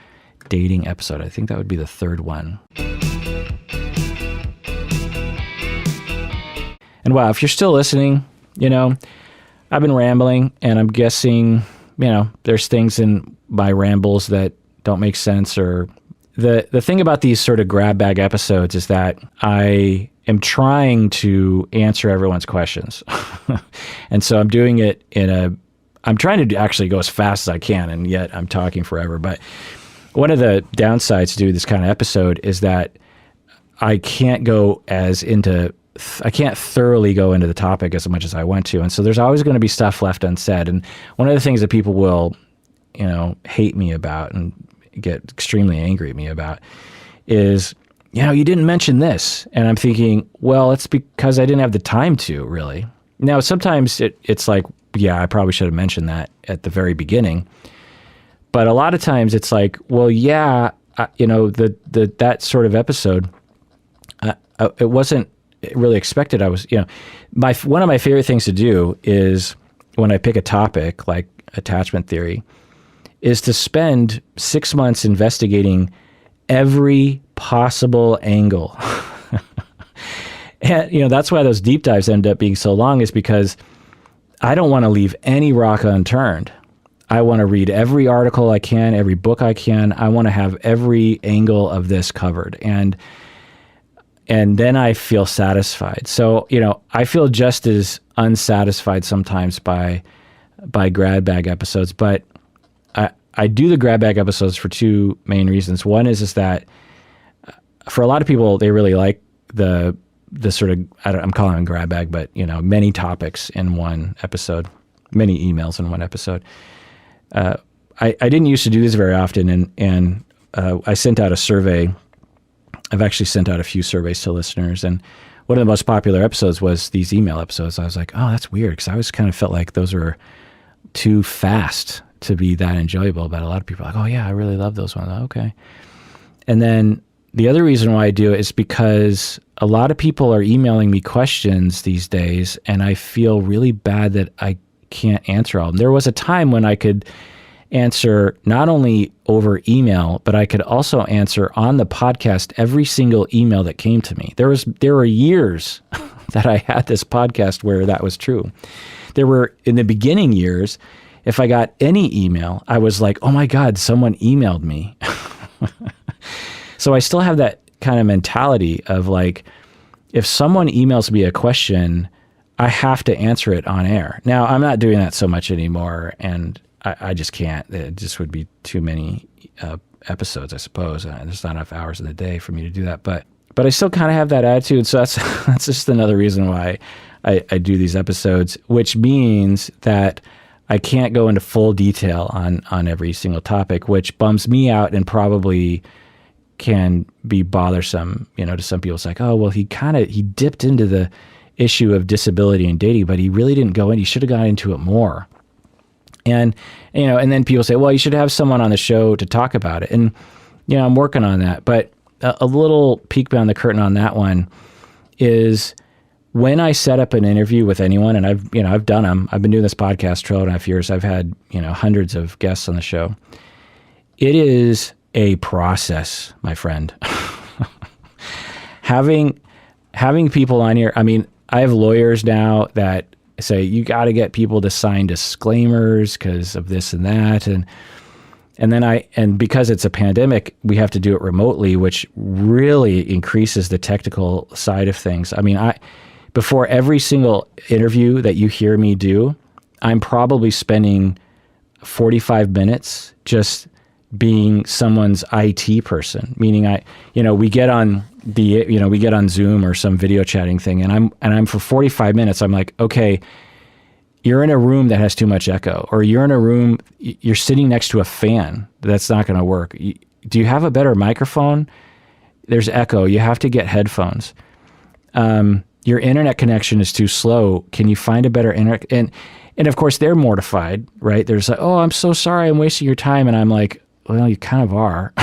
dating episode. I think that would be the third one. And wow, if you're still listening, I've been rambling, and I'm guessing, there's things in my rambles that don't make sense. Or the thing about these sort of grab bag episodes is that I am trying to answer everyone's questions. And so I'm doing it I'm trying to actually go as fast as I can, and yet I'm talking forever. But one of the downsides to do this kind of episode is that I can't I can't thoroughly go into the topic as much as I want to. And so there's always going to be stuff left unsaid. And one of the things that people will, hate me about and get extremely angry at me about is, you didn't mention this. And I'm thinking, well, it's because I didn't have the time to, really. Now, sometimes it's like, yeah, I probably should have mentioned that at the very beginning. But a lot of times it's like, well, yeah, that sort of episode, it wasn't really expected. I was, one of my favorite things to do is, when I pick a topic like attachment theory, is to spend 6 months investigating every possible angle. And, that's why those deep dives end up being so long, is because I don't want to leave any rock unturned. I want to read every article I can, every book I can. I want to have every angle of this covered. And then I feel satisfied. So, I feel just as unsatisfied sometimes by grab bag episodes, but I do the grab bag episodes for two main reasons. One is that for a lot of people, they really like the sort of, I'm calling them grab bag, but many topics in one episode, many emails in one episode. I didn't used to do this very often, and I sent out a survey. I've actually sent out a few surveys to listeners, and one of the most popular episodes was these email episodes. I was like, oh, that's weird, because I always kind of felt like those were too fast to be that enjoyable. But a lot of people are like, oh yeah, I really love those ones. Okay. And then the other reason why I do it is because a lot of people are emailing me questions these days, and I feel really bad that I can't answer all of them. There was a time when I could answer not only over email, but I could also answer on the podcast every single email that came to me. There were years that I had this podcast where that was true. There were, in the beginning years, if I got any email, I was like, oh my God, someone emailed me. So I still have that kind of mentality of like, if someone emails me a question, I have to answer it on air. Now, I'm not doing that so much anymore, and I just can't. It just would be too many episodes, I suppose. There's not enough hours in the day for me to do that. But I still kind of have that attitude. So that's just another reason why I do these episodes, which means that I can't go into full detail on every single topic, which bums me out and probably can be bothersome, to some people. It's like, oh, well, he dipped into the issue of disability and dating, but he really didn't go in. He should have gone into it more. And then people say, well, you should have someone on the show to talk about it. And, I'm working on that. But a little peek behind the curtain on that one is when I set up an interview with anyone, and I've done them. I've been doing this podcast 12.5 years. I've had, hundreds of guests on the show. It is a process, my friend. Having people on here. I mean, I have lawyers now that say you got to get people to sign disclaimers because of this and that, and because it's a pandemic, we have to do it remotely, which really increases the technical side of things. I mean, before every single interview that you hear me do, I'm probably spending 45 minutes just being someone's IT person, meaning we get on Zoom or some video chatting thing, and I'm for 45 minutes, I'm like, okay, you're in a room that has too much echo, or you're in a room, you're sitting next to a fan. That's not going to work. Do you have a better microphone? There's echo. You have to get headphones. Your internet connection is too slow. Can you find a better internet? And of course they're mortified, right? They're just like, oh, I'm so sorry, I'm wasting your time. And I'm like, well, you kind of are.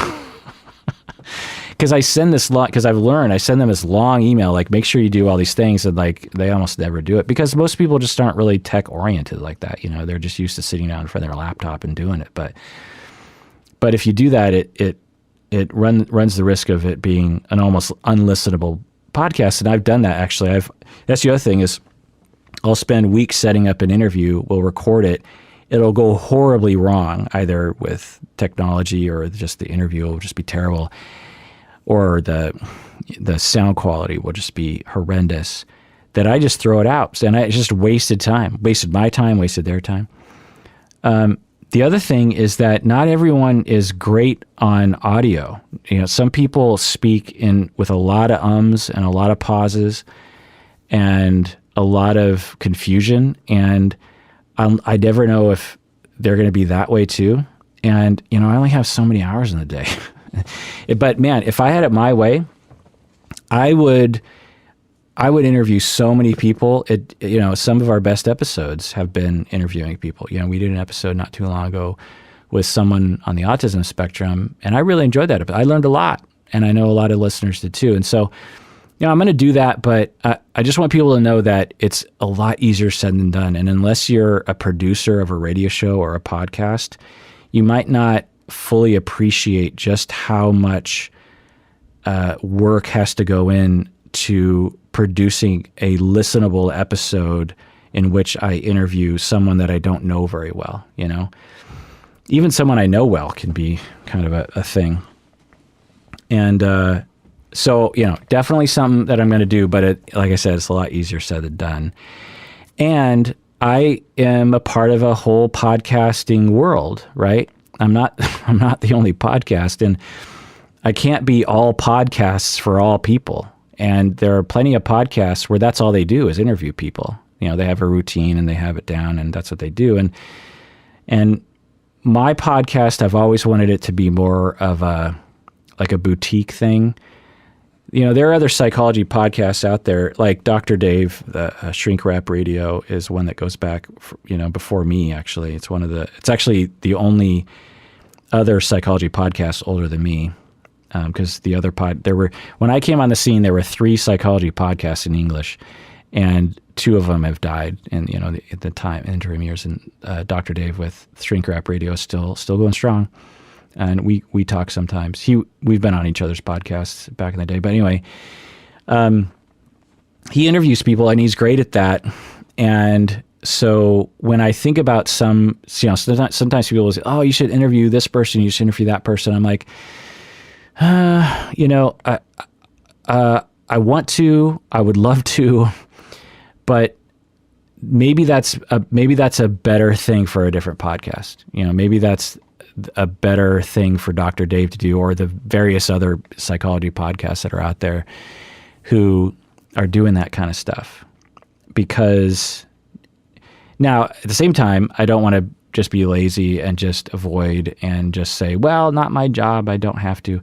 Because I send this long, because I've learned, I send them this long email, like, make sure you do all these things, and like they almost never do it, because most people just aren't really tech oriented like that. They're just used to sitting down in front of their laptop and doing it. But if you do that, it runs the risk of it being an almost unlistenable podcast. And I've done that, actually. That's the other thing is, I'll spend weeks setting up an interview, we'll record it, it'll go horribly wrong, either with technology or just the interview will just be terrible, or the sound quality will just be horrendous, that I just throw it out. And it's just wasted time, wasted my time, wasted their time. The other thing is that not everyone is great on audio. Some people speak with a lot of ums and a lot of pauses and a lot of confusion, and I never know if they're going to be that way too. And I only have so many hours in the day. But man, if I had it my way, I would interview so many people. Some of our best episodes have been interviewing people. We did an episode not too long ago with someone on the autism spectrum, and I really enjoyed that. I learned a lot, and I know a lot of listeners did too. And so, I'm going to do that, but I just want people to know that it's a lot easier said than done. And unless you're a producer of a radio show or a podcast, you might not fully appreciate just how much work has to go in to producing a listenable episode in which I interview someone that I don't know very well. Even someone I know well can be kind of a thing. And so, definitely something that I'm going to do, but like I said, it's a lot easier said than done. And I am a part of a whole podcasting world, right? I'm not the only podcast, and I can't be all podcasts for all people. And there are plenty of podcasts where that's all they do is interview people. They have a routine and they have it down, and that's what they do. And my podcast, I've always wanted it to be more of a boutique thing. There are other psychology podcasts out there, like Dr. Dave, the Shrink Rap Radio is one that goes back, before me, actually. It's actually the only other psychology podcast older than me. Because the other when I came on the scene, there were 3 psychology podcasts in English, and 2 of them have died in the time interim years. And Dr. Dave with Shrink Rap Radio is still going strong, and we talk sometimes. We've been on each other's podcasts back in the day, but anyway, he interviews people and he's great at that. And so when I think about sometimes people will say, "Oh, you should interview this person, you should interview that person," I'm like, I want to, I would love to, but maybe that's a better thing for a different podcast. Maybe that's a better thing for Dr. Dave to do, or the various other psychology podcasts that are out there who are doing that kind of stuff. Because now at the same time, I don't want to just be lazy and just avoid and just say, well, not my job, I don't have to.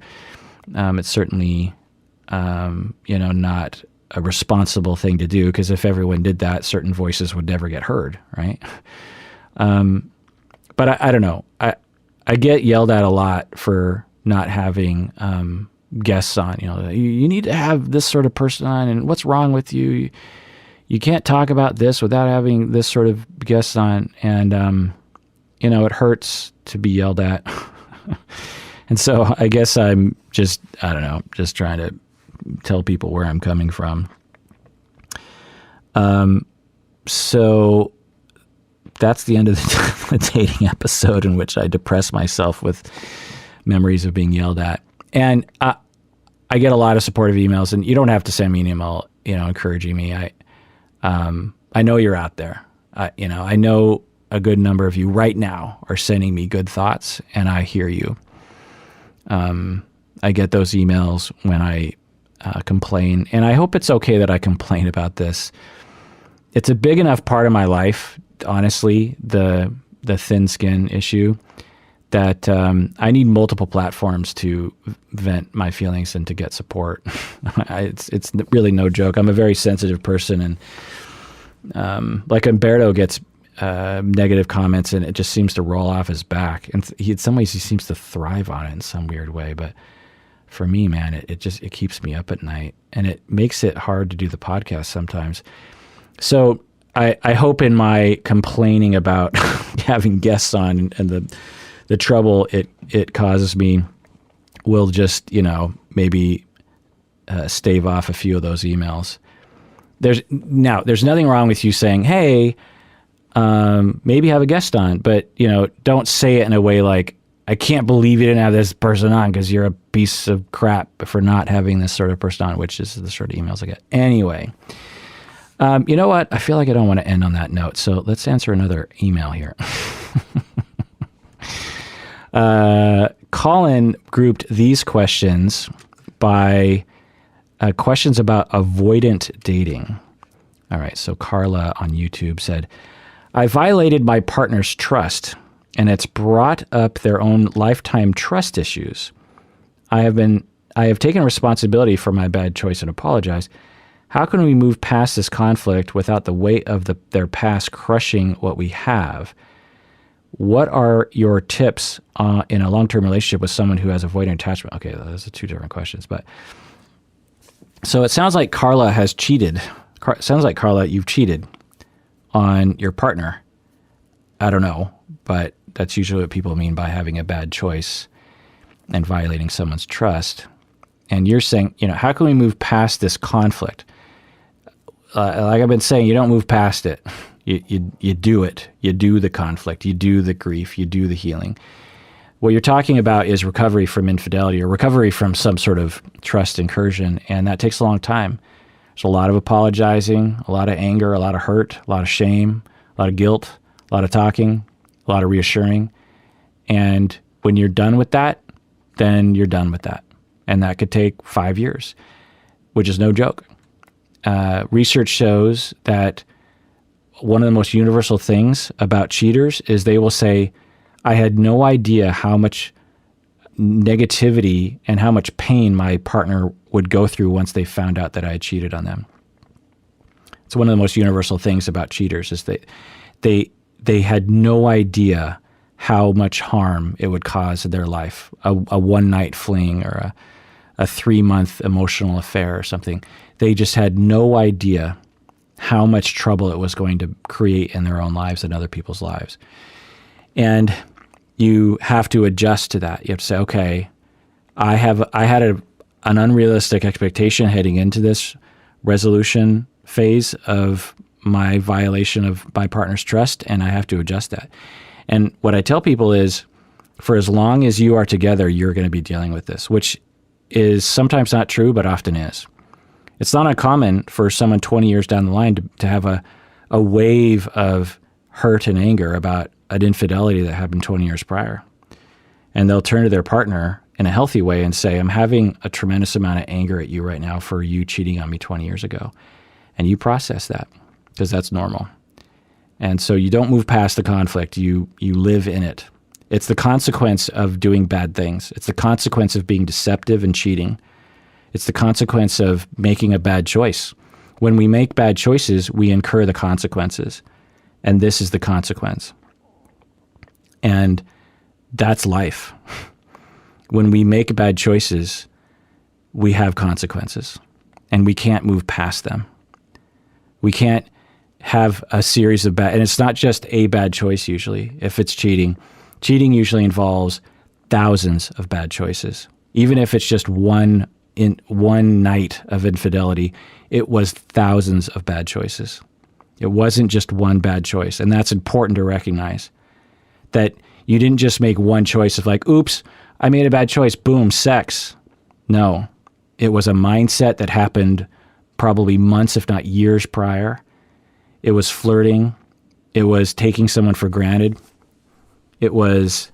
It's certainly, not a responsible thing to do, because if everyone did that, certain voices would never get heard, right? But I don't know. I get yelled at a lot for not having guests on. You need to have this sort of person on, and what's wrong with you? You can't talk about this without having this sort of guests on. And it hurts to be yelled at. And so I guess I'm just trying to tell people where I'm coming from. So that's the end of the dating episode, in which I depress myself with memories of being yelled at. And I get a lot of supportive emails, and you don't have to send me an email, encouraging me. I know you're out there. I know a good number of you right now are sending me good thoughts, and I hear you. I get those emails when I complain, and I hope it's okay that I complain about this. It's a big enough part of my life, honestly, the thin skin issue, that I need multiple platforms to vent my feelings and to get support. It's really no joke. I'm a very sensitive person, and like Umberto gets negative comments, and it just seems to roll off his back. And in some ways, he seems to thrive on it in some weird way. But for me, man, it keeps me up at night, and it makes it hard to do the podcast sometimes. So I hope in my complaining about having guests on and the trouble it causes me will just, maybe stave off a few of those emails. There's nothing wrong with you saying, hey, maybe have a guest on, but don't say it in a way like, I can't believe you didn't have this person on because you're a piece of crap for not having this sort of person on, which is the sort of emails I get. Anyway, you know what? I feel like I don't want to end on that note, so let's answer another email here. Colin grouped these questions by questions about avoidant dating. All right, so Carla on YouTube said, I violated my partner's trust, and it's brought up their own lifetime trust issues. I have taken responsibility for my bad choice and apologized. How can we move past this conflict without the weight of their past crushing what we have? What are your tips in a long-term relationship with someone who has avoidant attachment? Okay, those are two different questions. But so it sounds like Carla has cheated. Sounds like, Carla, you've cheated on your partner. I don't know, but that's usually what people mean by having a bad choice and violating someone's trust. And you're saying, how can we move past this conflict? Like I've been saying, you don't move past it. You do it. You do the conflict. You do the grief. You do the healing. What you're talking about is recovery from infidelity or recovery from some sort of trust incursion, and that takes a long time. There's a lot of apologizing, a lot of anger, a lot of hurt, a lot of shame, a lot of guilt, a lot of talking, a lot of reassuring. And when you're done with that, then you're done with that. And that could take 5 years, which is no joke. Research shows that one of the most universal things about cheaters is they will say, I had no idea how much negativity and how much pain my partner would go through once they found out that I had cheated on them. It's one of the most universal things about cheaters is that they had no idea how much harm it would cause in their life, a one-night fling or a 3-month emotional affair or something. They just had no idea how much trouble it was going to create in their own lives and other people's lives. And you have to adjust to that. You have to say, okay, I had an unrealistic expectation heading into this resolution phase of my violation of my partner's trust, and I have to adjust that. And what I tell people is, for as long as you are together, you're going to be dealing with this, which is sometimes not true, but often is. It's not uncommon for someone 20 years down the line to have a wave of hurt and anger about an infidelity that happened 20 years prior. And they'll turn to their partner in a healthy way and say, I'm having a tremendous amount of anger at you right now for you cheating on me 20 years ago. And you process that because that's normal. And so you don't move past the conflict, you live in it. It's the consequence of doing bad things. It's the consequence of being deceptive and cheating. It's the consequence of making a bad choice. When we make bad choices, we incur the consequences. And this is the consequence. And that's life. When we make bad choices, we have consequences. And we can't move past them. We can't have a series of bad, and it's not just a bad choice usually. If it's cheating, cheating usually involves thousands of bad choices. Even if it's just one night of infidelity, it was thousands of bad choices. It wasn't just one bad choice. And that's important to recognize, that you didn't just make one choice of like, oops, I made a bad choice, boom, sex. No, it was a mindset that happened probably months, if not years prior. It was flirting. It was taking someone for granted. It was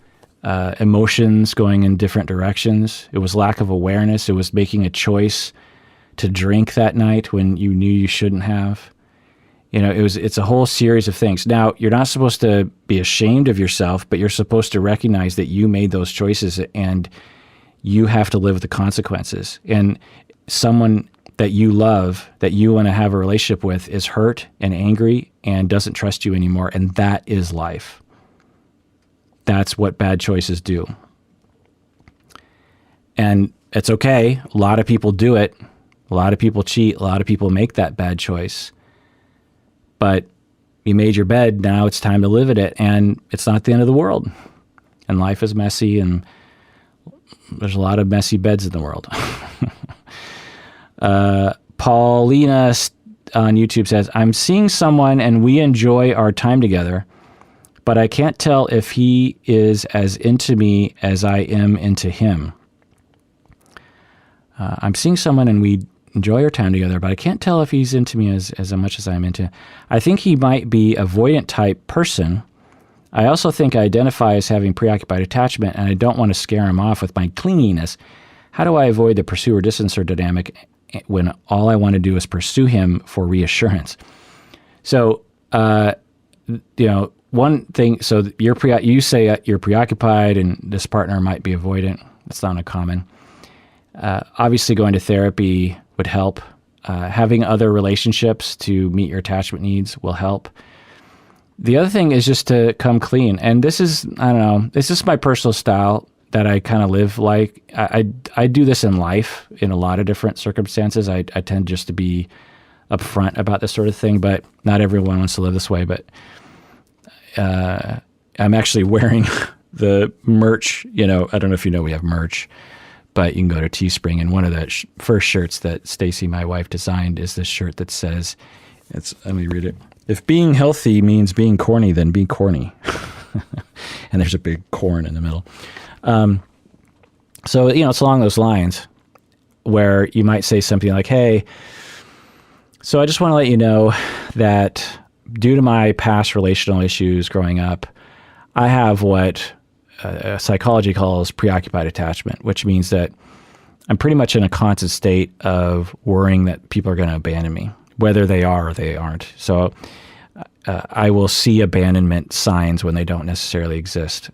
emotions going in different directions. It was lack of awareness. It was making a choice to drink that night when you knew you shouldn't have. It's a whole series of things. Now, you're not supposed to be ashamed of yourself, but you're supposed to recognize that you made those choices and you have to live with the consequences. And someone that you love, that you want to have a relationship with, is hurt and angry and doesn't trust you anymore. And that is life. That's what bad choices do. And it's okay. A lot of people do it. A lot of people cheat. A lot of people make that bad choice. But you made your bed. Now it's time to live in it. And it's not the end of the world. And life is messy. And there's a lot of messy beds in the world. Paulina on YouTube says, I'm seeing someone and we enjoy our time together, but I can't tell if he is as into me as I am into him. I'm seeing someone and we enjoy our time together, but I can't tell if he's into me as much as I'm into. I think he might be avoidant type person. I also think I identify as having preoccupied attachment, and I don't want to scare him off with my clinginess. How do I avoid the pursuer-dissenser dynamic when all I want to do is pursue him for reassurance? So, one thing, so you say you're preoccupied and this partner might be avoidant. That's not uncommon. Obviously, going to therapy would help. Having other relationships to meet your attachment needs will help. The other thing is just to come clean. And this is, I don't know, it's just my personal style that I kind of live like. I do this in life in a lot of different circumstances. I tend just to be upfront about this sort of thing, but not everyone wants to live this way. But I'm actually wearing the merch. I don't know if you know we have merch, but you can go to Teespring, and one of the first shirts that Stacy, my wife, designed is this shirt that says, let me read it. If being healthy means being corny, then be corny. And there's a big corn in the middle. So, it's along those lines where you might say something like, hey, so I just want to let you know that due to my past relational issues growing up, I have what psychology calls preoccupied attachment, which means that I'm pretty much in a constant state of worrying that people are going to abandon me, whether they are or they aren't. So I will see abandonment signs when they don't necessarily exist.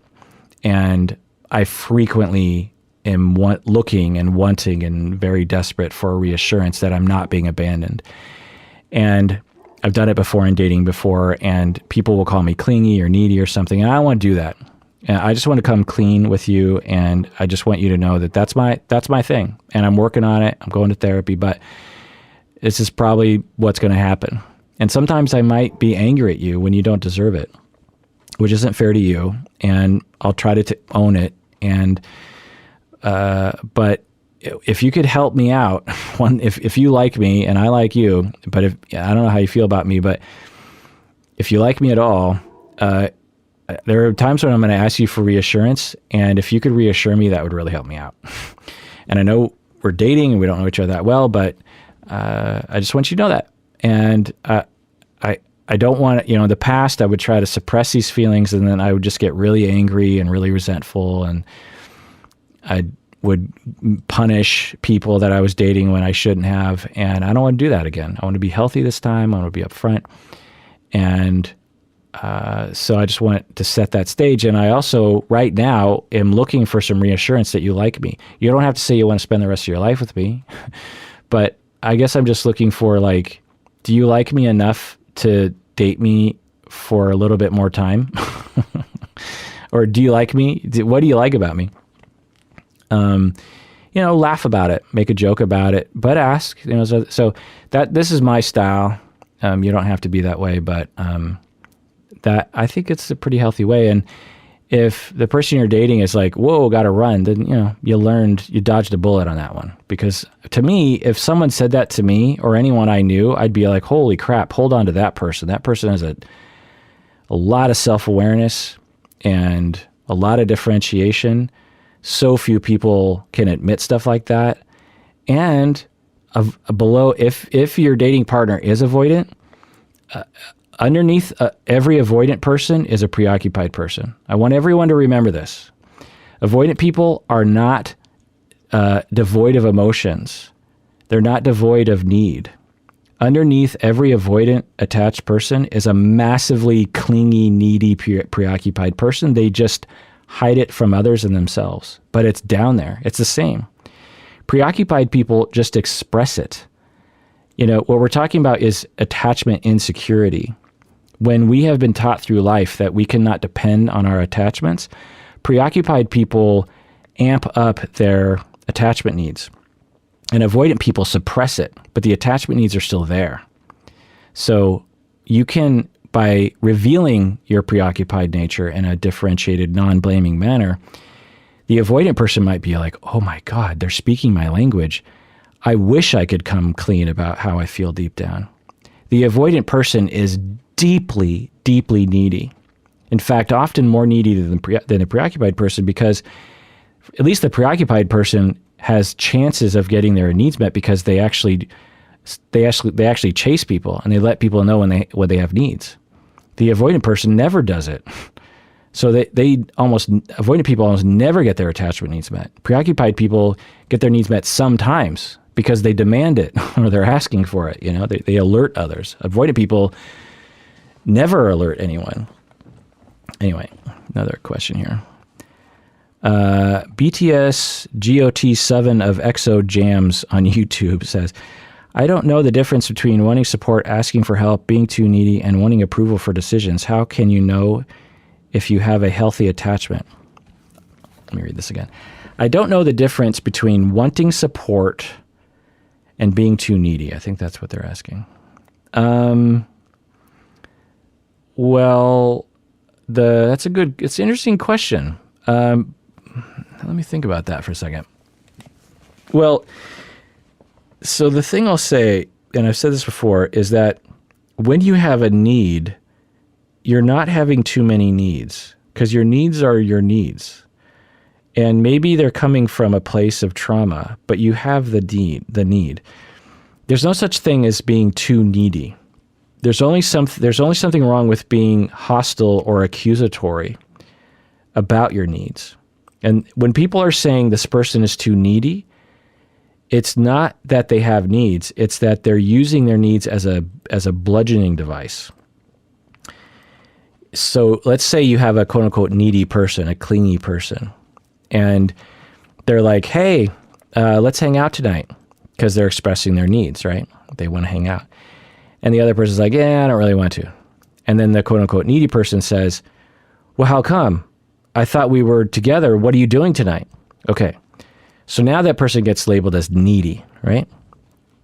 And I frequently am looking and wanting and very desperate for a reassurance that I'm not being abandoned. And I've done it before in dating before, and people will call me clingy or needy or something, and I don't want to do that. And I just want to come clean with you, and I just want you to know that that's my thing, and I'm working on it. I'm going to therapy, but this is probably what's going to happen. And sometimes I might be angry at you when you don't deserve it, which isn't fair to you, and I'll try to own it. And but if you could help me out, if you like me and I like you, but I don't know how you feel about me, but if you like me at all, there are times when I'm going to ask you for reassurance, and if you could reassure me, that would really help me out. And I know we're dating and we don't know each other that well, but I just want you to know that. And I don't want to, in the past, I would try to suppress these feelings, and then I would just get really angry and really resentful, and I would punish people that I was dating when I shouldn't have. And I don't want to do that again. I want to be healthy this time. I want to be upfront. And so I just want to set that stage. And I also, right now, am looking for some reassurance that you like me. You don't have to say you want to spend the rest of your life with me, but I guess I'm just looking for, like, do you like me enough to date me for a little bit more time? Or do you like me? What do you like about me? Laugh about it, make a joke about it, but ask, so that this is my style. You don't have to be that way, but, that I think it's a pretty healthy way. And if the person you're dating is like, whoa, got to run, then, you dodged a bullet on that one. Because to me, if someone said that to me or anyone I knew, I'd be like, holy crap, hold on to that person. That person has a lot of self-awareness and a lot of differentiation. So few people can admit stuff like that. And below, if your dating partner is avoidant, underneath every avoidant person is a preoccupied person. I want everyone to remember this. Avoidant people are not devoid of emotions. They're not devoid of need. Underneath every avoidant attached person is a massively clingy, needy, preoccupied person. They just hide it from others and themselves, but it's down there. It's the same. Preoccupied people just express it. What we're talking about is attachment insecurity. When we have been taught through life that we cannot depend on our attachments, preoccupied people amp up their attachment needs. And avoidant people suppress it, but the attachment needs are still there. So you can, by revealing your preoccupied nature in a differentiated, non-blaming manner, the avoidant person might be like, oh my God, they're speaking my language. I wish I could come clean about how I feel deep down. The avoidant person is deeply, deeply needy. In fact, often more needy than the preoccupied person, because at least the preoccupied person has chances of getting their needs met because they actually chase people and they let people know when they have needs. The avoidant person never does it. So avoidant people almost never get their attachment needs met. Preoccupied people get their needs met sometimes because they demand it or they're asking for it. They alert others. Avoidant people never alert anyone. Anyway, another question here. BTS GOT7 of EXO Jams on YouTube says, I don't know the difference between wanting support, asking for help, being too needy, and wanting approval for decisions. How can you know if you have a healthy attachment? Let me read this again. I don't know the difference between wanting support and being too needy. I think that's what they're asking. Well, it's an interesting question. Let me think about that for a second. Well, so the thing I'll say, and I've said this before, is that when you have a need, you're not having too many needs because your needs are your needs. And maybe they're coming from a place of trauma, but you have the need. There's no such thing as being too needy. There's only something wrong with being hostile or accusatory about your needs. And when people are saying this person is too needy, it's not that they have needs, it's that they're using their needs as a bludgeoning device. So let's say you have a quote unquote needy person, a clingy person, and they're like, hey, let's hang out tonight, because they're expressing their needs, right? They want to hang out. And the other person's like, yeah, I don't really want to. And then the quote unquote needy person says, well, how come? I thought we were together. What are you doing tonight? Okay. So now that person gets labeled as needy, right?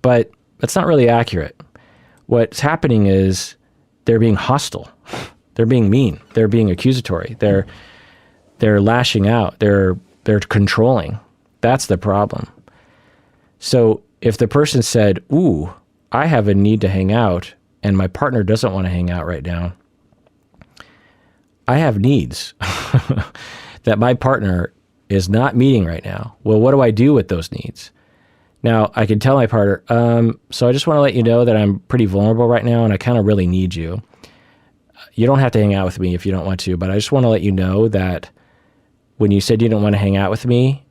But that's not really accurate. What's happening is they're being hostile. They're being mean. They're being accusatory. They're lashing out. They're controlling. That's the problem. So if the person said, ooh, I have a need to hang out and my partner doesn't want to hang out right now, I have needs that my partner is not meeting right now. Well, what do I do with those needs? Now, I can tell my partner, so I just want to let you know that I'm pretty vulnerable right now and I kind of really need you. You don't have to hang out with me if you don't want to, but I just want to let you know that when you said you didn't want to hang out with me,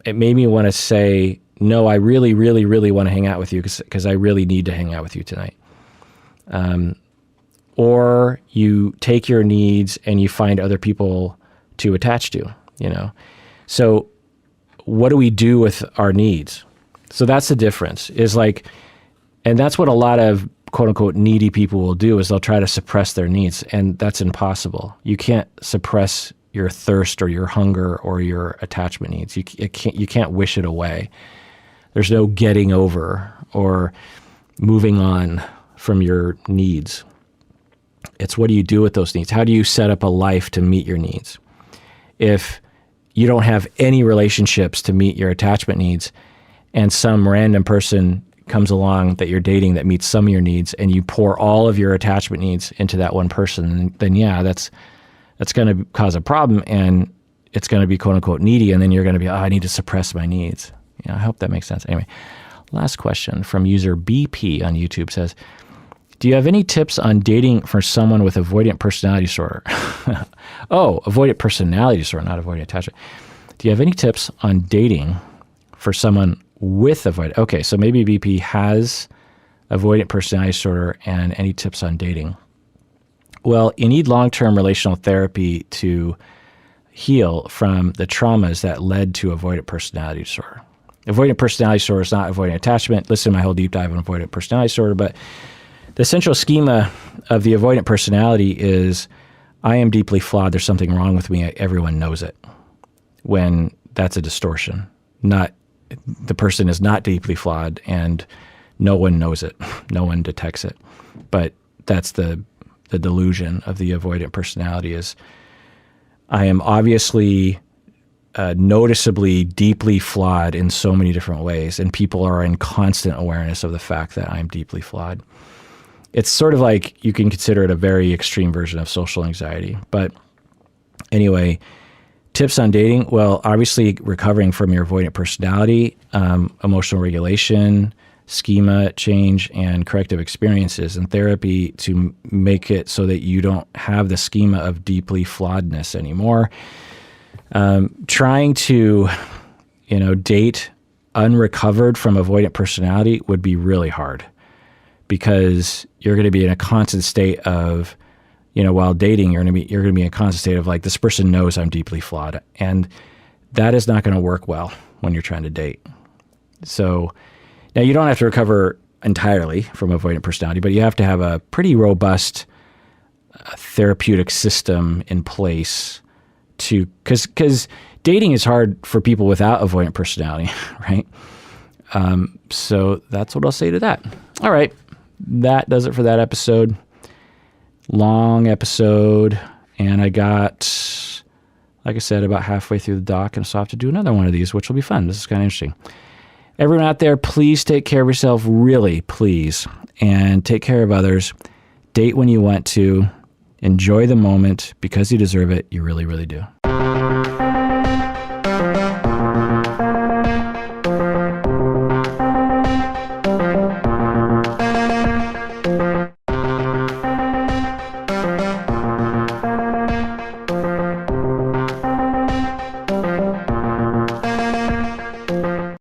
it made me want to say, no, I really, really, really want to hang out with you because I really need to hang out with you tonight. Or you take your needs and you find other people to attach to, So what do we do with our needs? So that's the difference, and that's what a lot of quote unquote needy people will do, is they'll try to suppress their needs, and that's impossible. You can't suppress your thirst or your hunger or your attachment needs. You can't wish it away. There's no getting over or moving on from your needs. It's what do you do with those needs? How do you set up a life to meet your needs? If you don't have any relationships to meet your attachment needs and some random person comes along that you're dating that meets some of your needs and you pour all of your attachment needs into that one person, then yeah, that's going to cause a problem and it's going to be quote unquote needy. And then you're going to be, I need to suppress my needs. I hope that makes sense. Anyway, last question from user BP on YouTube says, Do you have any tips on dating for someone with avoidant personality disorder? Oh, avoidant personality disorder, not avoidant attachment. Do you have any tips on dating for someone with avoidant? Okay, so maybe BP has avoidant personality disorder, and any tips on dating? Well, you need long-term relational therapy to heal from the traumas that led to avoidant personality disorder. Avoidant personality disorder is not avoidant attachment. Listen to my whole deep dive on avoidant personality disorder, but the central schema of the avoidant personality is, I am deeply flawed, there's something wrong with me, everyone knows it. When that's a distortion. The person is not deeply flawed and no one knows it. No one detects it. But that's the delusion of the avoidant personality is, I am obviously noticeably deeply flawed in so many different ways, and people are in constant awareness of the fact that I'm deeply flawed. It's sort of like, you can consider it a very extreme version of social anxiety. But anyway, tips on dating. Well, obviously recovering from your avoidant personality, emotional regulation, schema change, and corrective experiences and therapy to make it so that you don't have the schema of deeply flawedness anymore. Trying to, date unrecovered from avoidant personality would be really hard, because you're going to be in a constant state of, while dating, you're going to be in a constant state of like, this person knows I'm deeply flawed, and that is not going to work well when you're trying to date. So now you don't have to recover entirely from avoidant personality, but you have to have a pretty robust therapeutic system in place because dating is hard for people without avoidant personality, right? So that's what I'll say to that. All right. That does it for that episode. Long episode. And I got, like I said, about halfway through the doc, and so I have to do another one of these, which will be fun. This is kind of interesting. Everyone out there, please take care of yourself, really, please, and take care of others. Date when you want to. Enjoy the moment because you deserve it. You really, really do.